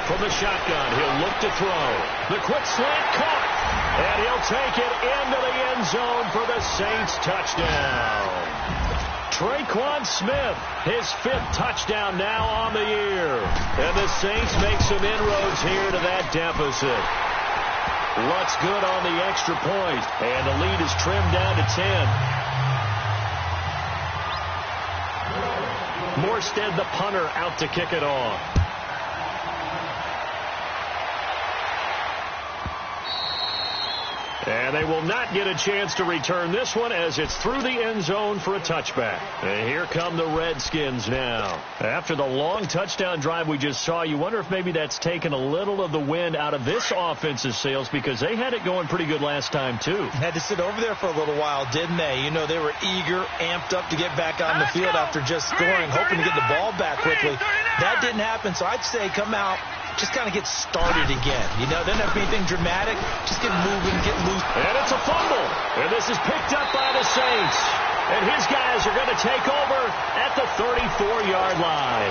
From the shotgun, he'll look to throw. The quick slant caught. And he'll take it into the end zone for the Saints touchdown. Traquan Smith, his 5th touchdown now on the year. And the Saints make some inroads here to that deficit. What's good on the extra point, and the lead is trimmed down to 10. Morstead, the punter, out to kick it off. And they will not get a chance to return this one as it's through the end zone for a touchback. And here come the Redskins now. After the long touchdown drive we just saw, you wonder if maybe that's taken a little of the wind out of this offense's sails, because they had it going pretty good last time, too. Had to sit over there for a little while, didn't they? You know, they were eager, amped up to get back on the field after just scoring, hoping to get the ball back quickly. That didn't happen, so I'd say come out, just kind of get started again. You know, doesn't have to be anything dramatic. Just get moving, get loose. And it's a fumble. And this is picked up by the Saints. And his guys are going to take over at the 34-yard line.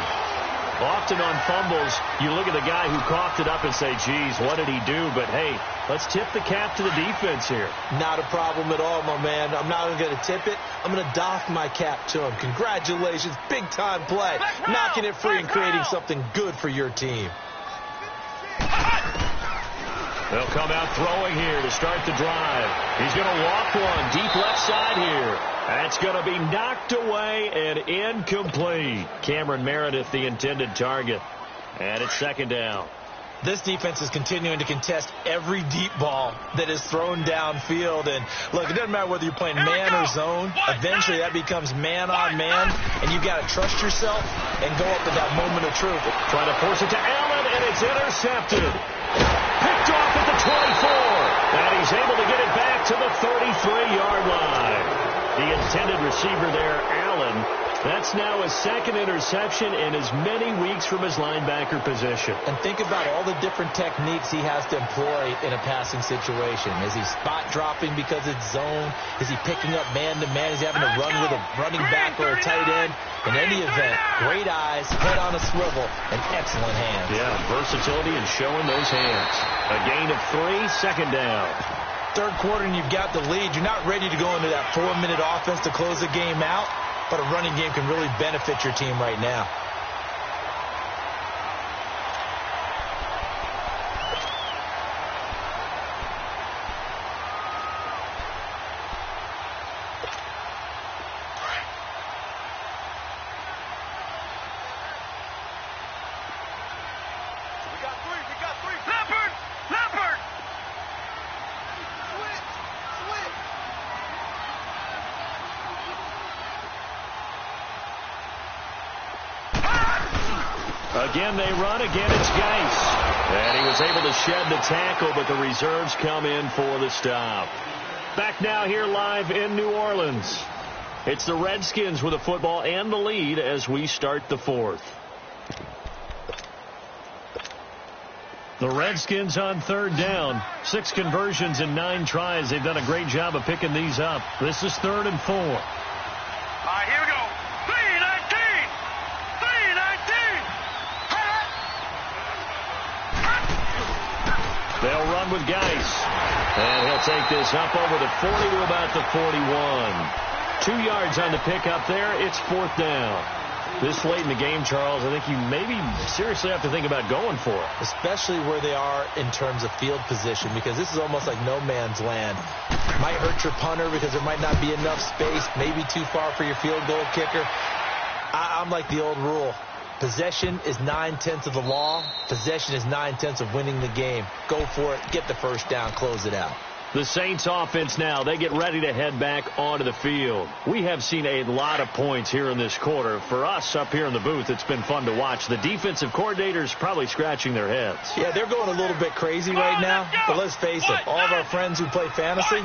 Often on fumbles, you look at the guy who coughed it up and say, geez, what did he do? But, hey, let's tip the cap to the defense here. Not a problem at all, my man. I'm not even going to tip it. I'm going to doff my cap to him. Congratulations. Big-time play. Knocking it free and creating something good for your team. They'll come out throwing here to start the drive. He's going to walk one deep left side here. That's going to be knocked away and incomplete. Cameron Meredith, the intended target. And it's 2nd down. This defense is continuing to contest every deep ball that is thrown downfield. And, look, it doesn't matter whether you're playing man or zone. Eventually, that becomes man-on-man, and you've got to trust yourself and go up at that moment of truth. Trying to force it to Allen, and it's intercepted. Picked off at the 24. And he's able to get it back to the 33-yard line. The intended receiver there, Allen. That's now his 2nd interception in as many weeks from his linebacker position. And think about all the different techniques he has to employ in a passing situation. Is he spot dropping because it's zone? Is he picking up man-to-man? Is he having to run with a running back or a tight end? In any event, great eyes, head on a swivel, and excellent hands. Yeah, versatility and showing those hands. A gain of 3, 2nd down. 3rd quarter and you've got the lead. You're not ready to go into that 4-minute offense to close the game out. But a running game can really benefit your team right now. We got three. Leopard! Again, they run. Again, it's Geis. And he was able to shed the tackle, but the reserves come in for the stop. Back now here live in New Orleans. It's the Redskins with the football and the lead as we start the 4th. The Redskins on 3rd down. 6 conversions in 9 tries. They've done a great job of picking these up. This is 3rd and 4. All right, here we go. 3-19. 3-19. They'll run with Geis. And he'll take this up over the 40 to about the 41. 2 yards on the pickup there. It's 4th down. This late in the game, Charles, I think you maybe seriously have to think about going for it. Especially where they are in terms of field position, because this is almost like no man's land. Might hurt your punter because there might not be enough space, maybe too far for your field goal kicker. I'm like the old rule. Possession is 9/10 of the law. Possession is 9/10 of winning the game. Go for it. Get the first down. Close it out. The Saints offense now, they get ready to head back onto the field. We have seen a lot of points here in this quarter. For us up here in the booth, it's been fun to watch. The defensive coordinators probably scratching their heads. Yeah, they're going a little bit crazy right now. But let's face it, all of our friends who play fantasy,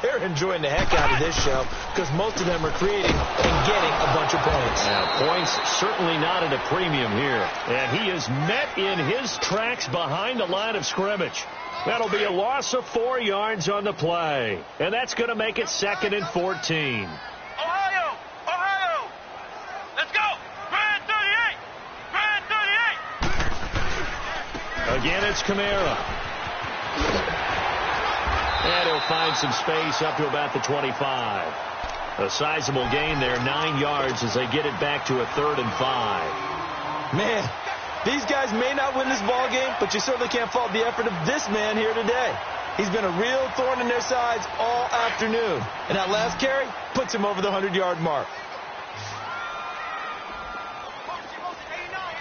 they're enjoying the heck out of this show because most of them are creating and getting a bunch of points. Yeah, points certainly not at a premium here. And he is met in his tracks behind the line of scrimmage. That'll be a loss of 4 yards on the play. And that's going to make it 2nd and 14. Ohio! Ohio! Let's go! Grand 38! Grand 38! Again, it's Kamara. And he'll find some space up to about the 25. A sizable gain there, 9 yards as they get it back to a 3rd and 5. Man, these guys may not win this ball game, but you certainly can't fault the effort of this man here today. He's been a real thorn in their sides all afternoon. And that last carry puts him over the 100-yard mark.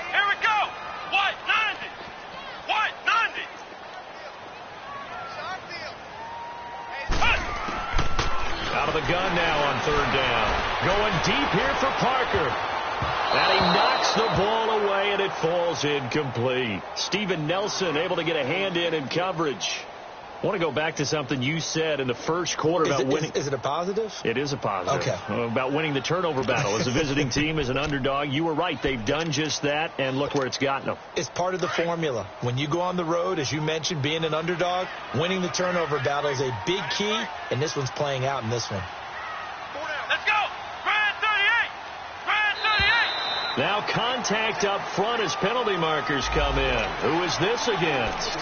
Here we go! What? 90! What? 90! Out of the gun now on 3rd down. Going deep here for Parker. And he knocks the ball away, and it falls incomplete. Steven Nelson able to get a hand in coverage. I want to go back to something you said in the first quarter about winning. Is it a positive? It is a positive. Okay. About winning the turnover battle. As a visiting team, as an underdog, you were right. They've done just that, and look where it's gotten them. It's part of the formula. When you go on the road, as you mentioned, being an underdog, winning the turnover battle is a big key, and this one's playing out in this one. Let's go! Grand 38! Grand 38! Now contact up front as penalty markers come in. Who is this against?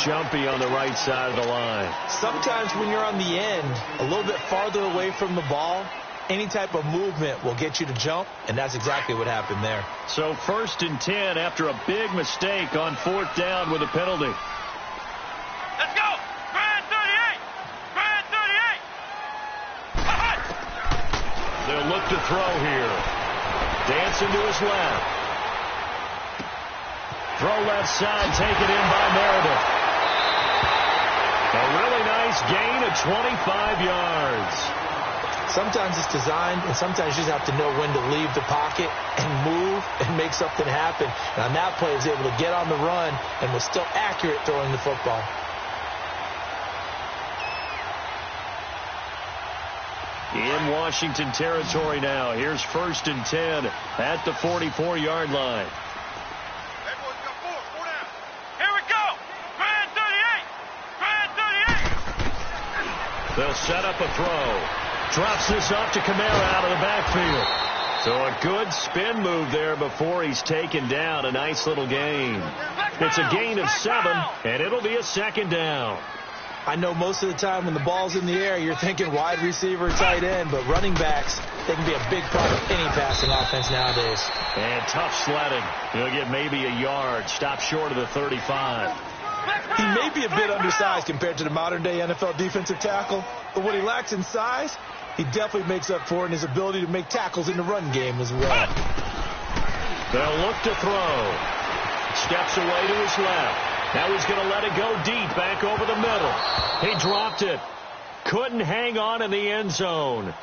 Jumpy on the right side of the line. Sometimes when you're on the end, a little bit farther away from the ball, any type of movement will get you to jump, and that's exactly what happened there. So 1st and 10 after a big mistake on 4th down with a penalty. Let's go! Grand 38! Grand 38! They'll look to throw here. Dancing to his left. Throw left side, taken in by Meredith. A really nice gain of 25 yards. Sometimes it's designed, and sometimes you just have to know when to leave the pocket and move and make something happen. And on that play, he was able to get on the run and was still accurate throwing the football. In Washington territory now. Here's 1st and 10 at the 44-yard line. Hey, boys, got four down. Here we go! Grand 38! Grand 38! They'll set up a throw. Drops this off to Kamara out of the backfield. So a good spin move there before he's taken down. A nice little gain. It's a gain of 7, and it'll be a 2nd down. I know most of the time when the ball's in the air, you're thinking wide receiver, tight end, but running backs, they can be a big part of any passing offense nowadays. And tough sledding. He'll get maybe a yard. Stop short of the 35. He may be a bit undersized compared to the modern-day NFL defensive tackle, but what he lacks in size, he definitely makes up for in his ability to make tackles in the run game as well. They'll look to throw. Steps away to his left. Now he's going to let it go deep, back over the middle. He dropped it. Couldn't hang on in the end zone.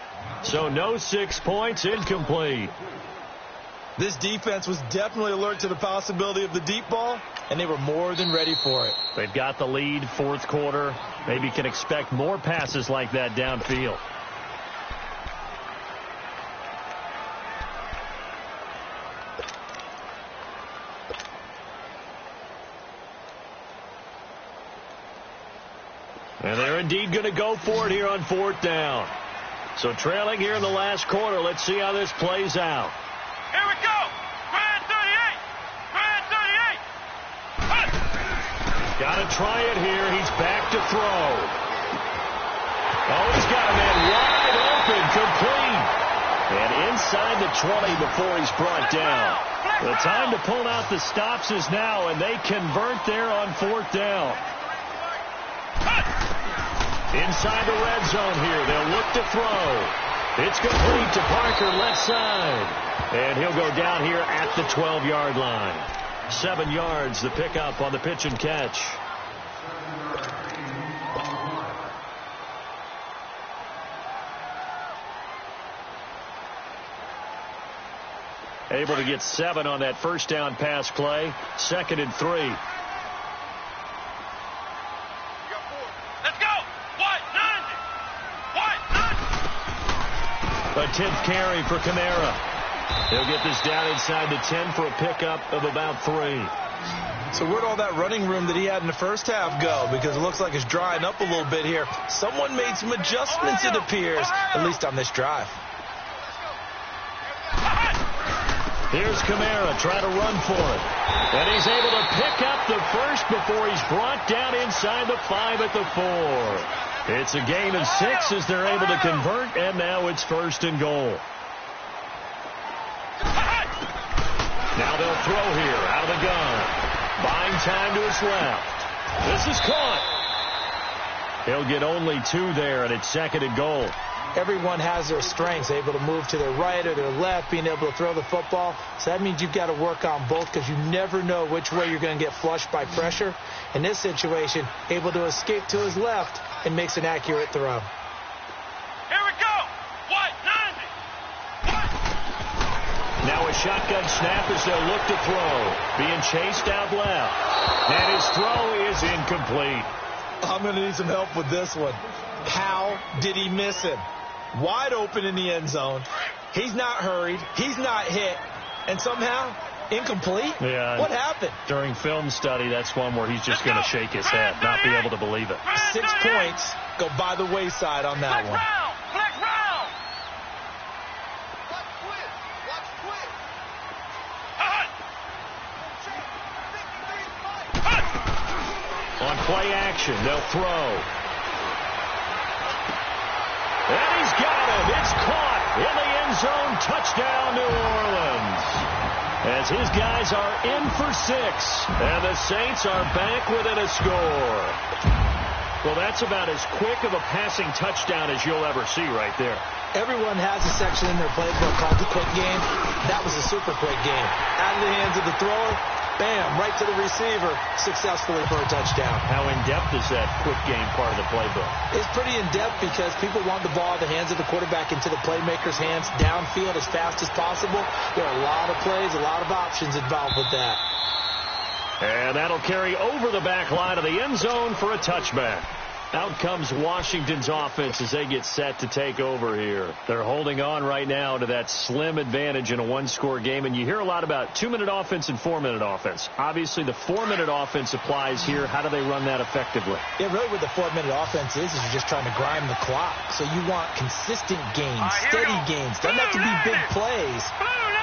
So no 6 points, incomplete. This defense was definitely alert to the possibility of the deep ball, and they were more than ready for it. They've got the lead, 4th quarter. Maybe can expect more passes like that downfield. And they're indeed going to go for it here on 4th down. So trailing here in the last quarter. Let's see how this plays out. Here we go! Grand 38! Grand 38! Got to try it here. He's back to throw. Oh, he's got a man wide open, complete. And inside the 20 before he's brought down. The time to pull out the stops is now, and they convert there on 4th down. Inside the red zone here. They'll look to throw. It's complete to Parker, left side. And he'll go down here at the 12-yard line. 7 yards, the pickup on the pitch and catch. Able to get 7 on that first down pass play. 2nd and 3. Let's go. White, 90. A 10th carry for Canale. He'll get this down inside the 10 for a pickup of about 3. So where'd all that running room that he had in the first half go? Because it looks like it's drying up a little bit here. Someone made some adjustments, it appears, at least on this drive. Here's Canale trying to run for it. And he's able to pick up the first before he's brought down inside the 5 at the 4. It's a gain of 6 as they're able to convert, and now it's 1st and goal. Now they'll throw here out of the gun. Buying time to his left. This is caught. He'll get only 2 there, and it's 2nd and goal. Everyone has their strengths, able to move to their right or their left, being able to throw the football. So that means you've got to work on both because you never know which way you're going to get flushed by pressure. In this situation, able to escape to his left and makes an accurate throw. Here we go. White, 90. Now a shotgun snap as they'll look to throw. Being chased out left. And his throw is incomplete. I'm going to need some help with this one. How did he miss him? Wide open in the end zone. He's not hurried. He's not hit. And somehow, incomplete? Yeah. What happened? During film study, that's one where he's just going to shake his head, not be able to believe it. 6 points go by the wayside on that one. Flex round. On play action, they'll throw. And he's got it. It's caught in the end zone. Touchdown, New Orleans. As his guys are in for 6. And the Saints are back within a score. Well, that's about as quick of a passing touchdown as you'll ever see right there. Everyone has a section in their playbook called the quick game. That was a super quick game. Out of the hands of the thrower, bam, right to the receiver, successfully for a touchdown. How in-depth is that quick game part of the playbook? It's pretty in-depth because people want the ball in the hands of the quarterback into the playmaker's hands downfield as fast as possible. There are a lot of plays, a lot of options involved with that. And that'll carry over the back line of the end zone for a touchback. Out comes Washington's offense as they get set to take over here. They're holding on right now to that slim advantage in a 1-score game. And you hear a lot about 2-minute offense and 4-minute offense. Obviously, the 4-minute offense applies here. How do they run that effectively? Yeah, really what the 4-minute offense is you're just trying to grind the clock. So you want consistent gains, steady gains. Doesn't have to be big plays,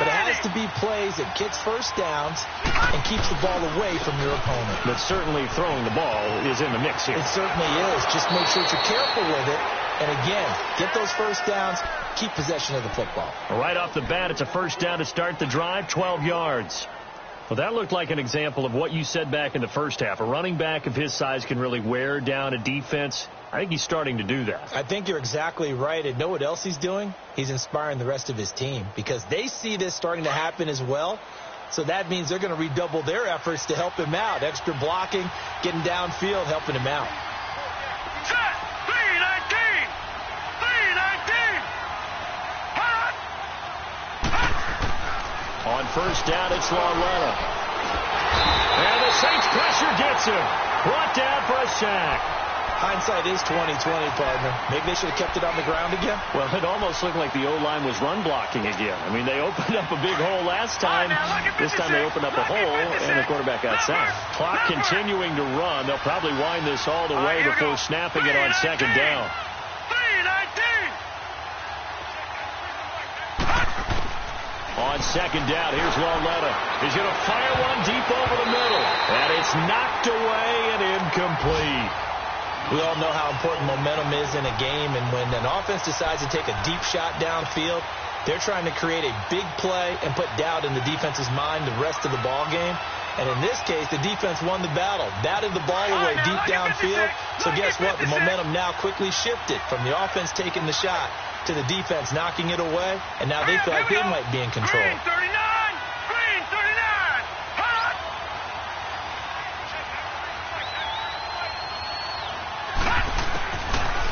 but it has to be plays that gets first downs and keeps the ball away from your opponent. But certainly throwing the ball is in the mix here. It certainly is. Just make sure that you're careful with it. And again, get those first downs, keep possession of the football. Right off the bat, it's a first down to start the drive, 12 yards. Well, that looked like an example of what you said back in the first half. A running back of his size can really wear down a defense. I think he's starting to do that. I think you're exactly right. And know what else he's doing? He's inspiring the rest of his team because they see this starting to happen as well. So that means they're going to redouble their efforts to help him out. Extra blocking, getting downfield, helping him out. Set. 319. 319. On first down, it's Della. And the Saints pressure gets him. Brought down for a sack. Hindsight is 20/20, partner. Maybe they should have kept it on the ground again. Well, it almost looked like the O-line was run blocking again. I mean, they opened up a big hole last time. This time they opened up a hole, and the quarterback got sacked. Clock continuing to run. They'll probably wind this all the way before snapping it on second down. 319. On second down, here's Della. He's going to fire one deep over the middle. And it's knocked away and incomplete. We all know how important momentum is in a game, and when an offense decides to take a deep shot downfield, they're trying to create a big play and put doubt in the defense's mind the rest of the ball game. And in this case, the defense won the battle, batted the ball away deep downfield. So guess what? The momentum now quickly shifted from the offense taking the shot to the defense knocking it away, and now they feel like they might be in control. Green 39. Green 39. Hot.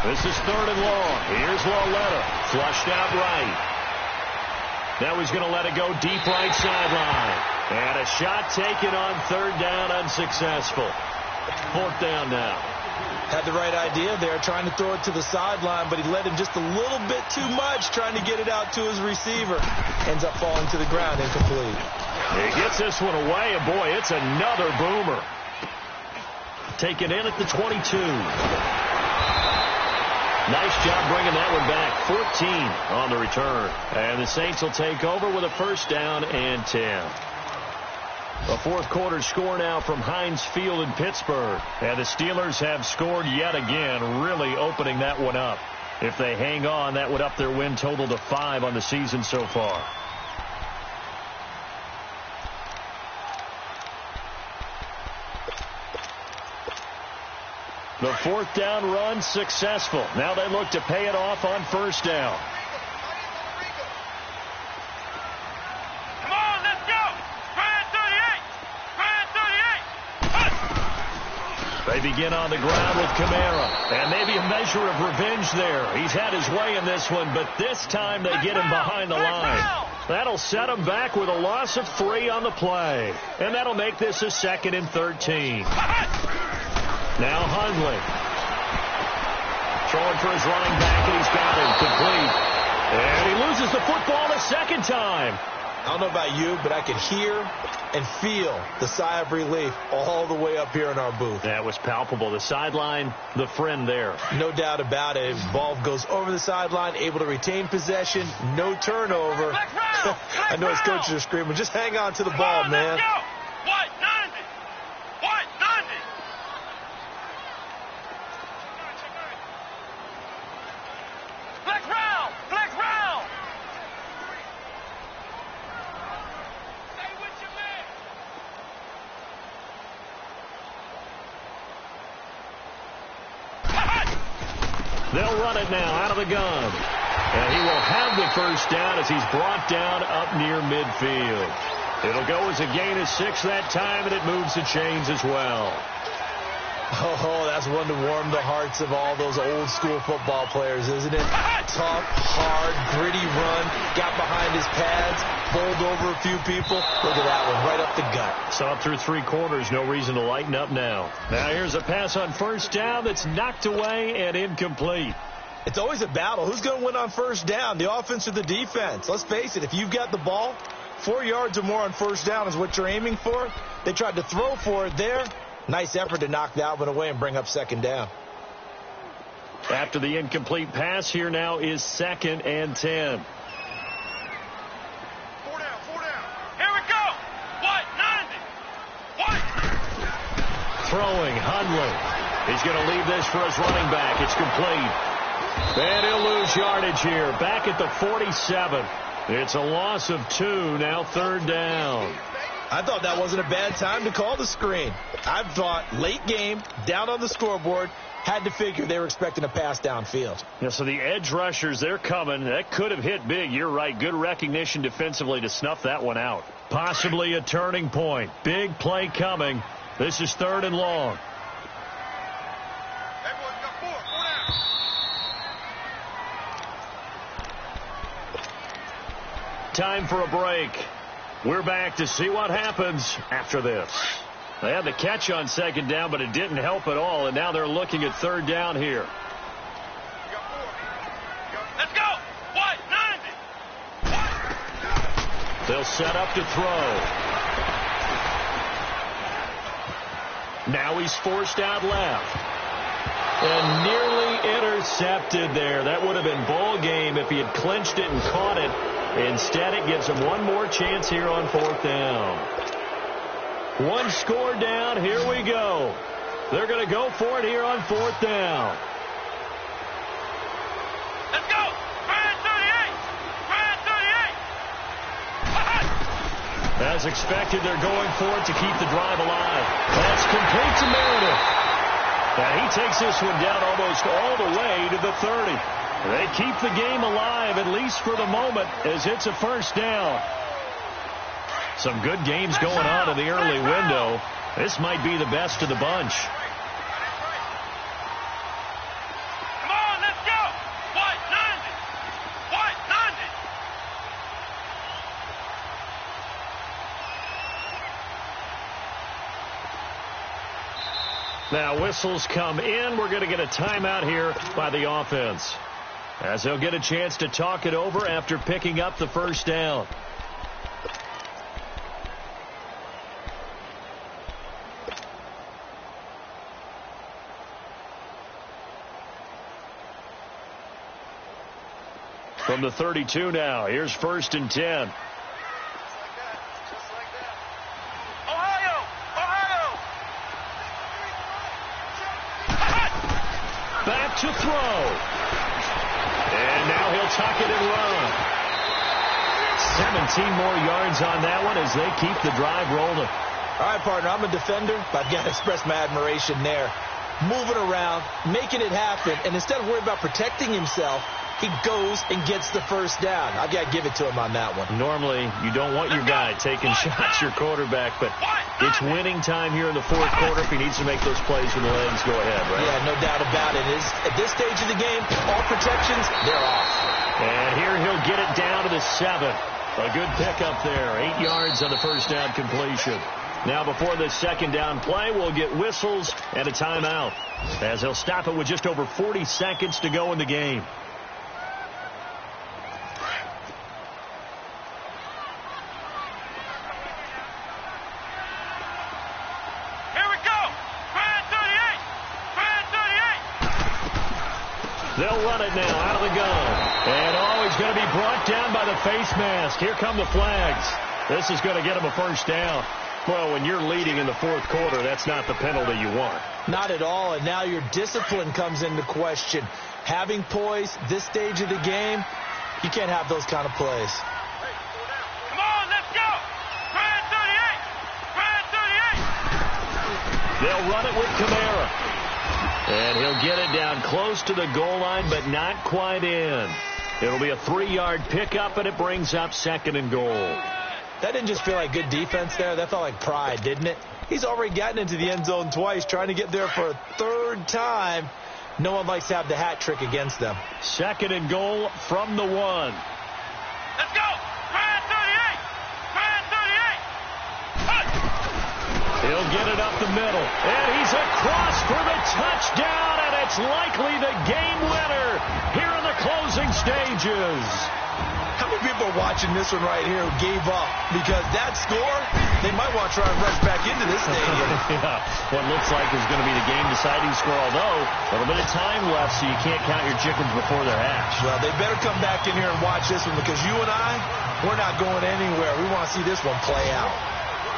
This is 3rd and long. Here's Della. Flushed out right. Now he's going to let it go deep right sideline. And a shot taken on third down, unsuccessful. Fourth down now. Had the right idea there, trying to throw it to the sideline, but he led him just a little bit too much, trying to get it out to his receiver. Ends up falling to the ground, incomplete. He gets this one away, and boy, it's another boomer. Taken in at the 22. Nice job bringing that one back. 14 on the return. And the Saints will take over with a first down and 10. A fourth quarter score now from Heinz Field in Pittsburgh. And the Steelers have scored yet again, really opening that one up. If they hang on, that would up their win total to 5 on the season so far. The fourth down run successful. Now they look to pay it off on first down. Come on, let's go. Brand 38. Brand 38. They begin on the ground with Camara. And maybe a measure of revenge there. He's had his way in this one, but this time they get him behind the line. That'll set him back with a loss of 3 on the play. And that'll make this a 2nd and 13. Now Hundley. Throwing for his running back, and he's got him complete. And he loses the football a second time. I don't know about you, but I could hear and feel the sigh of relief all the way up here in our booth. That was palpable. The sideline, the friend there. No doubt about it. Ball goes over the sideline, able to retain possession, no turnover. I know his coaches are screaming, just hang on to the ball, man. White 90. White 90. Flex round. Flex round. Stay with your man. They'll run it now out of the gun. And he will have the first down as he's brought down up near midfield. It'll go as a gain of 6 that time, and it moves the chains as well. Oh, that's one to warm the hearts of all those old school football players, isn't it? Tough, hard, gritty run, got behind his pads, bowled over a few people. Look at that one, right up the gut. Saw it through 3 quarters, no reason to lighten up now. Now here's a pass on first down that's knocked away and incomplete. It's always a battle. Who's going to win on first down, the offense or the defense? Let's face it, if you've got the ball, 4 yards or more on first down is what you're aiming for. They tried to throw for it there. Nice effort to knock that one away and bring up second down. After the incomplete pass, here now is 2nd and 10. 4 down. 4 down. Here we go. White 90. White. Throwing, Hundley. He's going to leave this for his running back. It's complete. And he'll lose yardage here. Back at the 47. It's a loss of 2. Now 3rd down. I thought that wasn't a bad time to call the screen. I thought late game, down on the scoreboard, had to figure they were expecting a pass downfield. Yeah, so the edge rushers, they're coming. That could have hit big. You're right. Good recognition defensively to snuff that one out. Possibly a turning point. Big play coming. This is 3rd and long. Everyone's got 4 down. Time for a break. We're back to see what happens after this. They had the catch on 2nd down, but it didn't help at all, and now they're looking at 3rd down here. Let's go. White 90. White. They'll set up to throw. Now he's forced out left. And nearly intercepted there. That would have been ball game if he had clinched it and caught it. Instead, it gives him one more chance here on 4th down. 1 score down. Here we go. They're going to go for it here on 4th down. Let's go. Brand 38. Brand 38. As expected, they're going for it to keep the drive alive. That's complete to Meredith. And he takes this one down almost all the way to the 30. They keep the game alive, at least for the moment, as it's a first down. Some good games going on in the early window. This might be the best of the bunch. Come on, let's go. White 90. White 90. Now whistles come in. We're going to get a timeout here by the offense, as they'll get a chance to talk it over after picking up the first down. From the 32 now, here's 1st and 10. Back to throw. And now he'll tuck it and run. 17 more yards on that one as they keep the drive rolling. All right, partner, I'm a defender, but I've got to express my admiration there. Moving around, making it happen, and instead of worrying about protecting himself, he goes and gets the first down. I've got to give it to him on that one. Normally, you don't want your guy taking shots, your quarterback, but it's winning time here in the fourth quarter. If he needs to make those plays with the legs, go ahead, right? Yeah, no doubt about it. At this stage of the game, all protections, they're off. And here he'll get it down to the 7. A good pickup there. 8 yards on the first down completion. Now before this second down play, we'll get whistles and a timeout, as they'll stop it with just over 40 seconds to go in the game. They'll run it now out of the gun. And he's going to be brought down by the face mask. Here come the flags. This is going to get him a first down. Well, when you're leading in the fourth quarter, that's not the penalty you want. Not at all, and now your discipline comes into question. Having poise this stage of the game, you can't have those kind of plays. Come on, let's go! Brand 38! Brand 38! They'll run it with Camara. And he'll get it down close to the goal line, but not quite in. It'll be a 3-yard pickup, and it brings up 2nd and goal. That didn't just feel like good defense there. That felt like pride, didn't it? He's already gotten into the end zone twice, trying to get there for a 3rd time. No one likes to have the hat trick against them. 2nd and goal from the 1. Let's go! Brand 38! Brand 38! He'll get it up the middle. And he's across for the touchdown, and it's likely the game winner here in the closing stages. How many people are watching this one right here who gave up? Because that score, they might want to try and rush back into this stadium. Yeah, what looks like is going to be the game-deciding score, although a little bit of time left, so you can't count your chickens before they're hatched. Well, they better come back in here and watch this one, because you and I, we're not going anywhere. We want to see this one play out.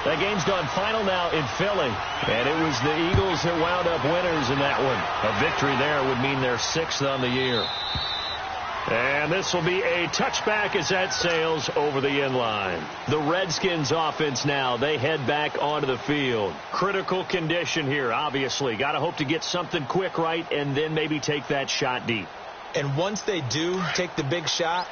That game's gone final now in Philly, and it was the Eagles that wound up winners in that one. A victory there would mean they're 6th on the year. And this will be a touchback as that sails over the end line. The Redskins offense now, they head back onto the field. Critical condition here, obviously. Got to hope to get something quick right and then maybe take that shot deep. And once they do take the big shot,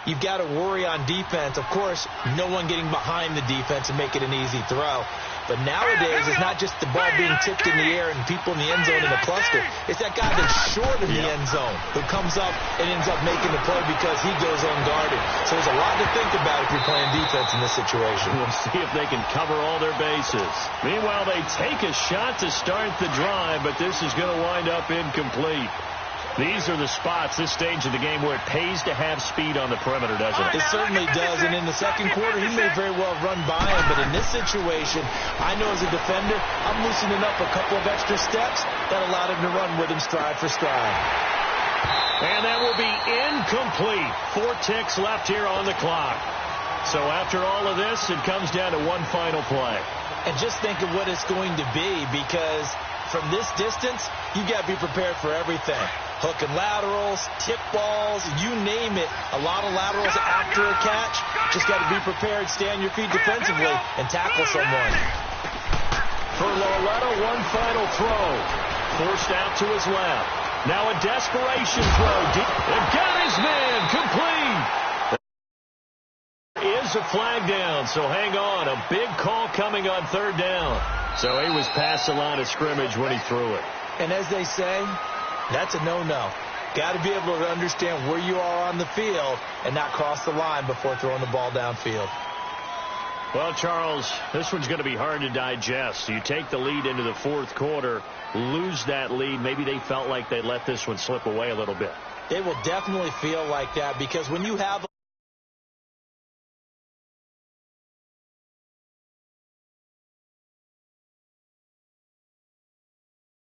you've got to worry on defense. Of course, no one getting behind the defense and make it an easy throw. But nowadays, it's not just the ball being tipped in the air and people in the end zone in a cluster. It's that guy that's short of the end zone who comes up and ends up making the play because he goes unguarded. So there's a lot to think about if you're playing defense in this situation. We'll see if they can cover all their bases. Meanwhile, they take a shot to start the drive, but this is going to wind up incomplete. These are the spots, this stage of the game, where it pays to have speed on the perimeter, doesn't it? It certainly does, and in the second quarter, he may very well run by him, but in this situation, I know as a defender, I'm loosening up a couple of extra steps that allowed him to run with him stride for stride. And that will be incomplete. 4 ticks left here on the clock. So after all of this, it comes down to one final play. And just think of what it's going to be, because from this distance, you got to be prepared for everything. Hook and laterals, tip balls, you name it. A lot of laterals after a catch. Just got to be prepared, stay on your feet defensively, and tackle someone. For Lauletta, one final throw. Forced out to his left. Now a desperation throw. They've got his man. Complete. Is a flag down, so hang on. A big call coming on 3rd down. So he was past the line of scrimmage when he threw it. And as they say, that's a no-no. Got to be able to understand where you are on the field and not cross the line before throwing the ball downfield. Well, Charles, this one's going to be hard to digest. You take the lead into the fourth quarter, lose that lead. Maybe they felt like they let this one slip away a little bit. They will definitely feel like that because when you have